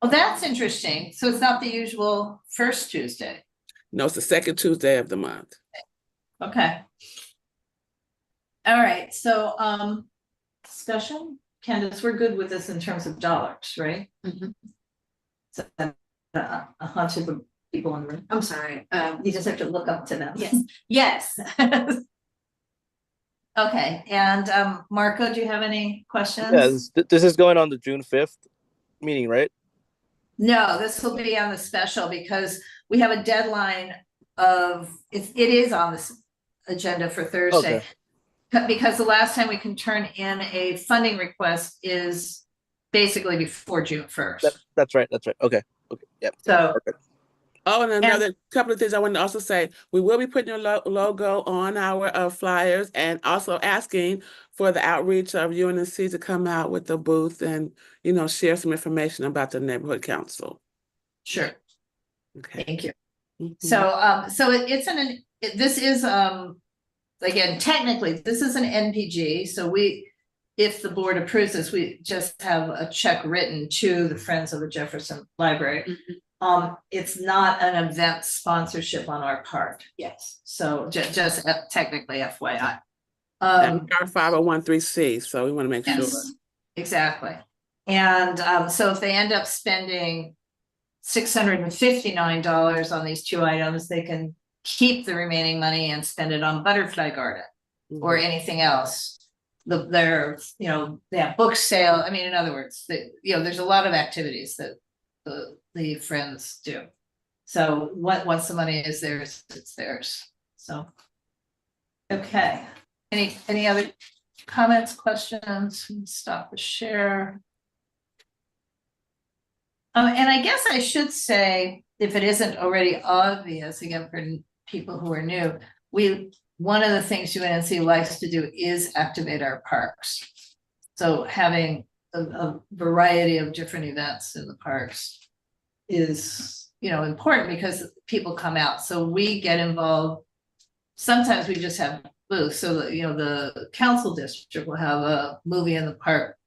S1: Well, that's interesting. So it's not the usual first Tuesday.
S8: No, it's the second Tuesday of the month.
S1: Okay. All right. So, discussion? Candace, we're good with this in terms of dollars, right? So, a hunch of the people in the room.
S4: I'm sorry.
S1: You just have to look up to them.
S4: Yes.
S1: Okay, and Marco, do you have any questions?
S3: Yeah, this is going on the June 5th meeting, right?
S1: No, this will be on the special because we have a deadline of, it is on this agenda for Thursday.
S3: Okay.
S1: Because the last time we can turn in a funding request is basically before June 1st.
S3: That's right. Okay. Yeah.
S1: So.
S3: Perfect.
S8: Oh, and another couple of things I wanted to also say. We will be putting your logo on our flyers and also asking for the outreach of UNNC to come out with the booth and, share some information about the neighborhood council.
S1: Sure.
S8: Okay.
S1: Thank you.
S8: Mm-hmm.
S1: So this is, again, technically, this is an NPG. So if the board approves this, we just have a check written to the Friends of the Jefferson Library. It's not an event sponsorship on our part.
S4: Yes.
S1: So just technically FYI.
S8: Our 501(c), so we want to make sure.
S1: Exactly. And so if they end up spending $659 on these 2 items, they can keep the remaining money and spend it on Butterfly Garden or anything else. They have book sale. I mean, in other words, there's a lot of activities that the Friends do. So once the money is theirs, it's theirs. So, okay. Any other comments, questions? Stop the share. And I guess I should say, if it isn't already obvious, again, for people who are new, one of the things UNNC likes to do is activate our parks. So having a variety of different events in the parks is, important because people come out. So we get involved. Sometimes we just have booths. So that, the council district will have a movie in the park.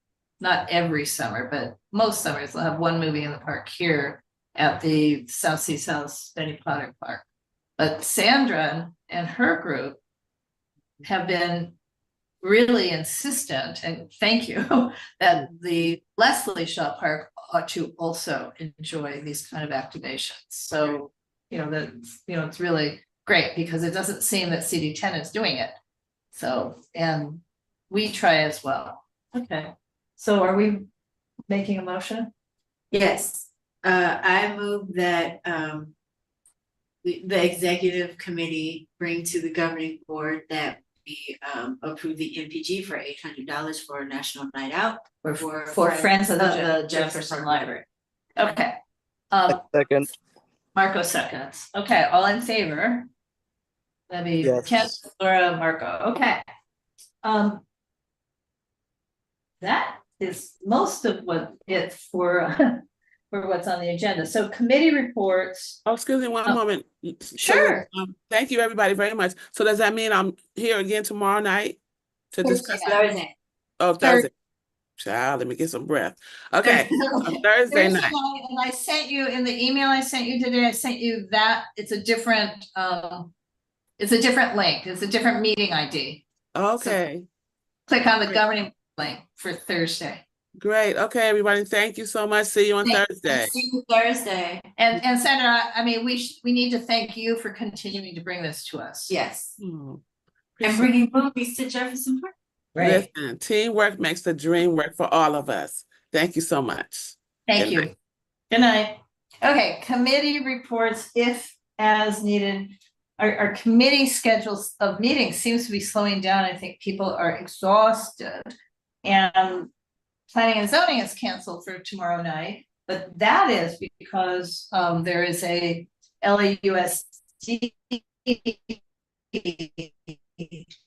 S1: Not every summer, but most summers they'll have one movie in the park here at the South Seaside Benny Potter Park. But Sandra and her group have been really insistent, and thank you, that the Leslie Shaw Park ought to also enjoy these kind of activations. So, it's really great because it doesn't seem that CD10 is doing it. So, and we try as well. Okay. So are we making a motion?
S4: Yes. I move that the executive committee bring to the governing board that we approve the NPG for $800 for a National Night Out
S1: for Friends of the Jefferson Library. Okay.
S3: Second.
S1: Marco seconds. Okay, all in favor? That'd be
S3: Yes.
S1: Ken, Laura, Marco. Okay. That is most of what it's for for what's on the agenda. So committee reports.
S8: Oh, excuse me one moment.
S1: Sure.
S8: Thank you, everybody, very much. So does that mean I'm here again tomorrow night to discuss?
S4: Thursday.
S8: Oh, Thursday. Child, let me get some breath. Okay, on Thursday night.
S1: And I sent you in the email I sent you today, I sent you that it's a different link. It's a different meeting ID.
S8: Okay,
S1: Click on the governing link for Thursday.
S8: great. Okay, everybody, thank you so much. See you on Thursday.
S4: See you Thursday.
S1: And Sandra, I mean, we need to thank you for continuing to bring this to us.
S4: Yes.
S8: Hmm.
S4: And bringing movies to Jefferson Park.
S1: Right.
S8: Listen, teamwork makes the dream work for all of us. Thank you so much.
S1: Thank
S8: Good
S1: you.
S8: night.
S1: Good night. Okay, committee reports, if as needed. Our committee schedules of meetings seems to be slowing down. I think people are exhausted. And planning and zoning is canceled for tomorrow night. But that is because there is a LAUSD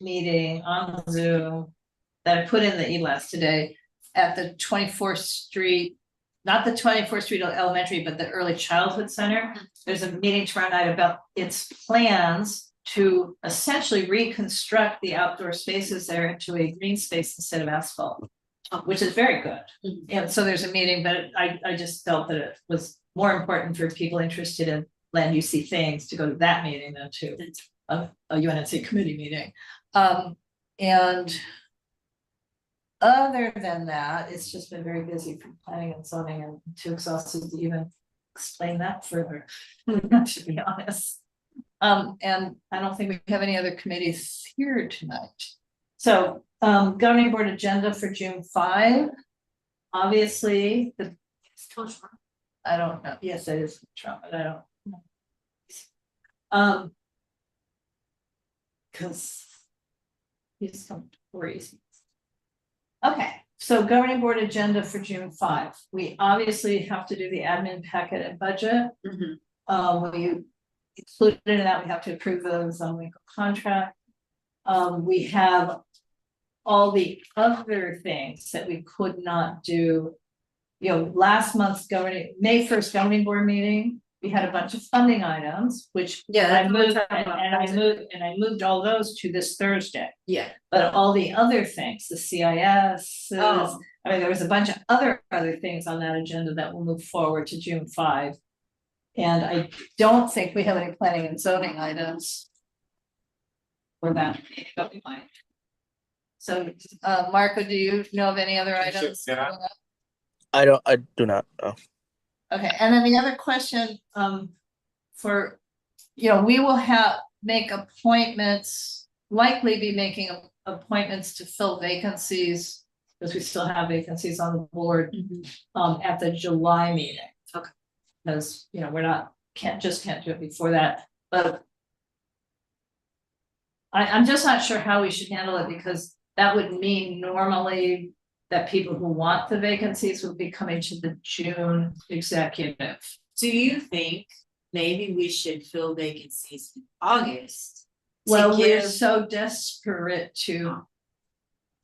S1: meeting on Zoom that I put in the e-blast today at the 24th Street, not the 24th Street Elementary, but the Early Childhood Center. There's a meeting tomorrow night about its plans to essentially reconstruct the outdoor spaces there into a green space instead of asphalt, which is very good. And so there's a meeting, but I just felt that it was more important for people interested in land use things to go to that meeting than to a UNNC committee meeting. And other than that, it's just been very busy for planning and zoning and too exhausted to even explain that further, to be honest. And I don't think we have any other committees here tonight. So governing board agenda for June 5. Obviously, I don't know. Yes, it is Trump, but I don't know. Because he's some crazy. Okay, so governing board agenda for June 5. We obviously have to do the admin packet and budget. We included in that, we have to approve the zoning legal contract. We have all the other things that we could not do. You know, last month's May 1st governing board meeting, we had a bunch of funding items, which I moved and I moved all those to this Thursday.
S4: Yeah.
S1: But all the other things, the CIS, I mean, there was a bunch of other things on that agenda that will move forward to June 5. And I don't think we have any planning and zoning items for that. So, Marco, do you know of any other items?
S6: Yeah.
S3: I do not know.
S1: Okay, and then the other question, for, you know, we will make appointments, likely be making appointments to fill vacancies, because we still have vacancies on the board, at the July meeting.
S4: Okay.
S1: Because, you know, can't do it before that, but I'm just not sure how we should handle it, because that would mean normally that people who want the vacancies would be coming to the June executive.
S4: Do you think maybe we should fill vacancies in August?
S1: Well, we're so desperate to.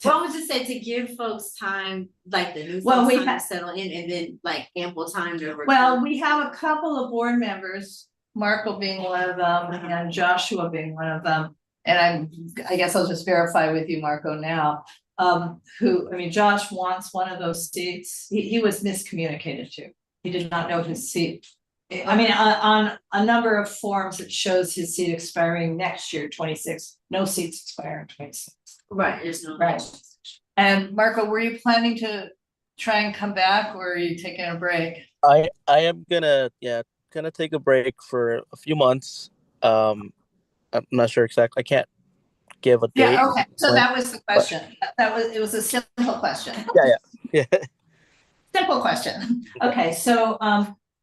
S4: Well, I was just saying to give folks time, like the new
S1: Well,
S4: folks time to settle in, and then like ample time to recruit.
S1: Well, we have a couple of board members, Marco being one of them, and Joshua being one of them. And I guess I'll just verify with you, Marco, now. Josh wants one of those seats. He was miscommunicated to. He did not know his seat. I mean, on a number of forms, it shows his seat expiring next year, 26. No seats expiring 26.
S4: Right, there's no.
S1: Right. And Marco, were you planning to try and come back, or are you taking a break?
S3: I am gonna take a break for a few months. I'm not sure exactly. I can't give a date.
S1: Yeah, okay. So that was the question. It was a simple question.
S3: Yeah.
S1: Simple question. Okay, so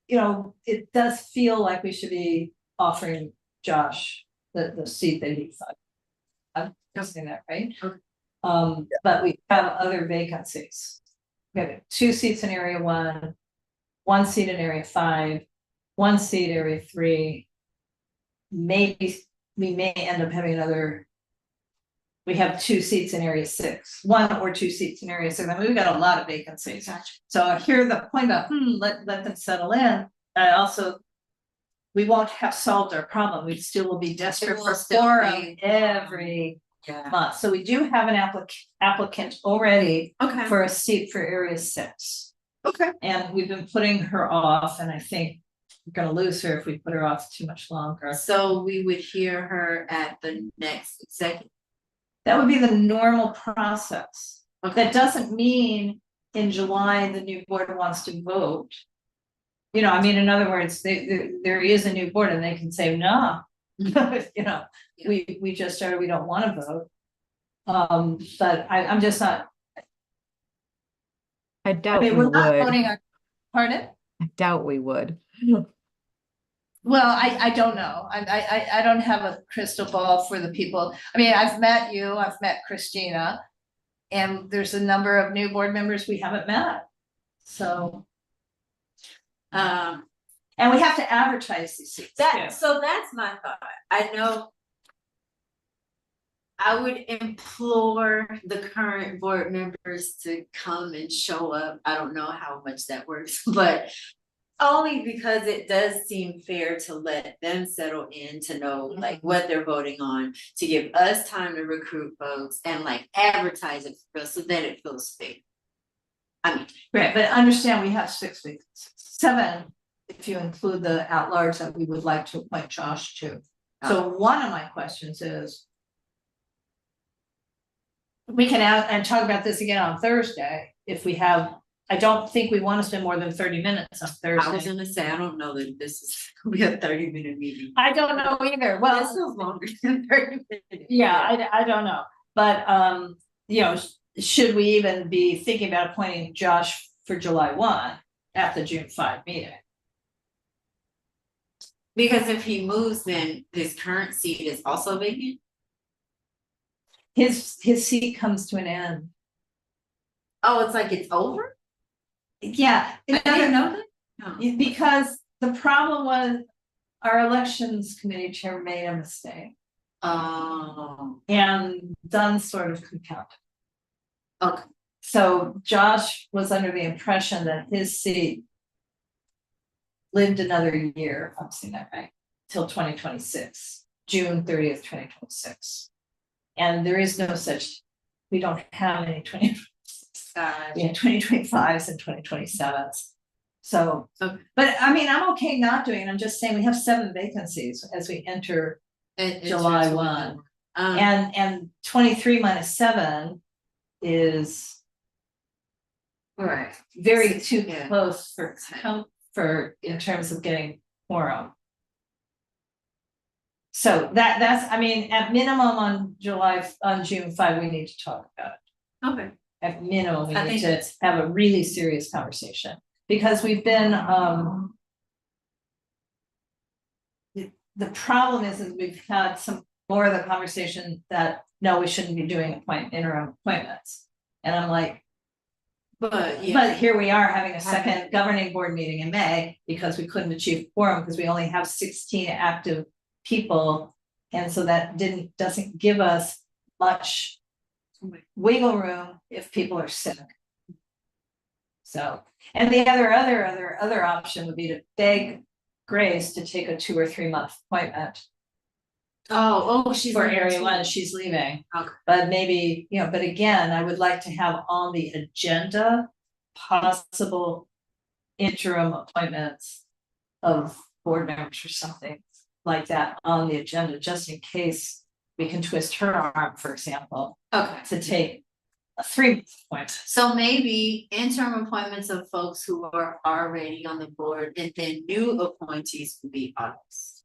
S1: you know, it does feel like we should be offering Josh the seat that he thought. I'm guessing that, right?
S4: Okay.
S1: But we have other vacancies. We have 2 seats in area 1, 1 seat in area 5, one seat, area 3. Maybe we may end up having another. We have 2 seats in area 6, 1 or 2 seats in area 6. I mean, we've got a lot of vacancies. So I hear the point about, let them settle in. Also, we won't have solved our problem. We still will be desperate for quorum every month. So we do have an applicant already for a seat for area 6.
S4: Okay.
S1: And we've been putting her off, and I think we're gonna lose her if we put her off too much longer.
S4: So we would hear her at the next executive.
S1: That would be the normal process. That doesn't mean in July, the new board wants to vote. You know, I mean, in other words, there is a new board and they can say, no, you know, we just started, we don't want to vote. But I'm just not.
S2: I doubt
S1: mean,
S2: we
S1: we're not
S2: would.
S1: voting on, pardon?
S2: I doubt we would.
S1: Well, I don't know. I don't have a crystal ball for the people. I mean, I've met you, I've met Christina, and there's a number of new board members we haven't met. So, and we have to advertise these seats too.
S4: So that's my thought. I know I would implore the current board members to come and show up. I don't know how much that works, but only because it does seem fair to let them settle in, to know like what they're voting on, to give us time to recruit folks and like advertise it for us so that it feels fair. I mean,
S1: Right, but understand we have 6 weeks, 7, if you include the at-large that we would like to appoint Josh to. So one of my questions is, we can add and talk about this again on Thursday, if we have. I don't think we want to spend more than 30 minutes on Thursday.
S4: I was gonna say, I don't know that this is gonna be a 30-minute meeting.
S1: I don't know either. Well,
S4: This feels longer than 30 minutes.
S1: yeah, I don't know, but you know, should we even be thinking about appointing Josh for July 1 at the June 5 meeting?
S4: Because if he moves, then his current seat is also vacant.
S1: His seat comes to an end.
S4: Oh, it's like it's over?
S1: Yeah,
S4: I didn't know that. No.
S1: because the problem was our elections committee chair made a mistake.
S4: Oh.
S1: And Dunn sort of compounded.
S4: Okay.
S1: So Josh was under the impression that his seat lived another year, if I'm saying that right, till 2026, June 30th, 2026. And there is no such, we don't have any 2025s and 2027s. So,
S4: Okay.
S1: but I mean, I'm okay not doing it. I'm just saying we have 7 vacancies as we enter July 1. And 23 minus 7 is
S4: right.
S1: very too
S4: Yeah.
S1: close for in terms of getting quorum. So that's, I mean, at minimum on June 5, we need to talk about it.
S4: Okay.
S1: At minimum, we
S4: I
S1: need
S4: think
S1: to have a really serious conversation, because we've been, the problem is we've had some more of the conversation that, no, we shouldn't be doing interim appointments. And I'm like,
S4: but
S1: here we are having a second governing board meeting in May because we couldn't achieve quorum because we only have 16 active people. And so that doesn't give us much wiggle room if people are sick. So, and the other option would be to beg Grace to take a 2 or 3 month appointment.
S4: She's
S1: for
S4: leaving
S1: area
S4: too.
S1: 1, she's leaving.
S4: Okay.
S1: But maybe, you know, but again, I would like to have on the agenda possible interim appointments of board members or something like that on the agenda, just in case we can twist her arm, for example,
S4: Okay.
S1: to take a 3 point.
S4: So maybe interim appointments of folks who are already on the board, and then new appointees will be August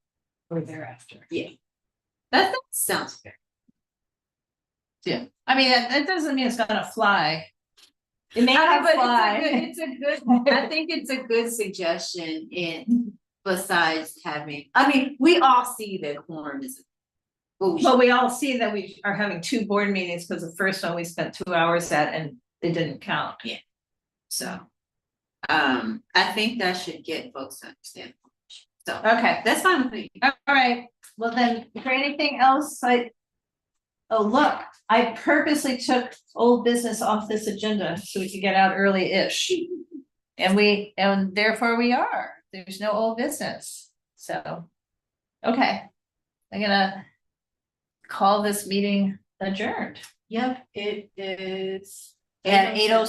S1: Or thereafter.
S4: Yeah. That sounds fair.
S1: Yeah, I mean, that doesn't mean it's gonna fly. It may
S4: I
S1: not
S4: mean, but
S1: fly.
S4: it's a good, I think it's a good suggestion in besides having, I mean, we all see that quorum is.
S1: But we all see that we are having 2 board meetings because the first one we spent 2 hours at and they didn't count.
S4: Yeah. So, I think that should get folks to understand. So
S1: Okay,
S4: that's fine with me.
S1: all right, well then, is there anything else oh, look, I purposely took old business off this agenda so we could get out early-ish. And therefore we are, there's no old business, so. Okay, I'm gonna call this meeting adjourned
S4: Yep, it is.
S1: at 8:07.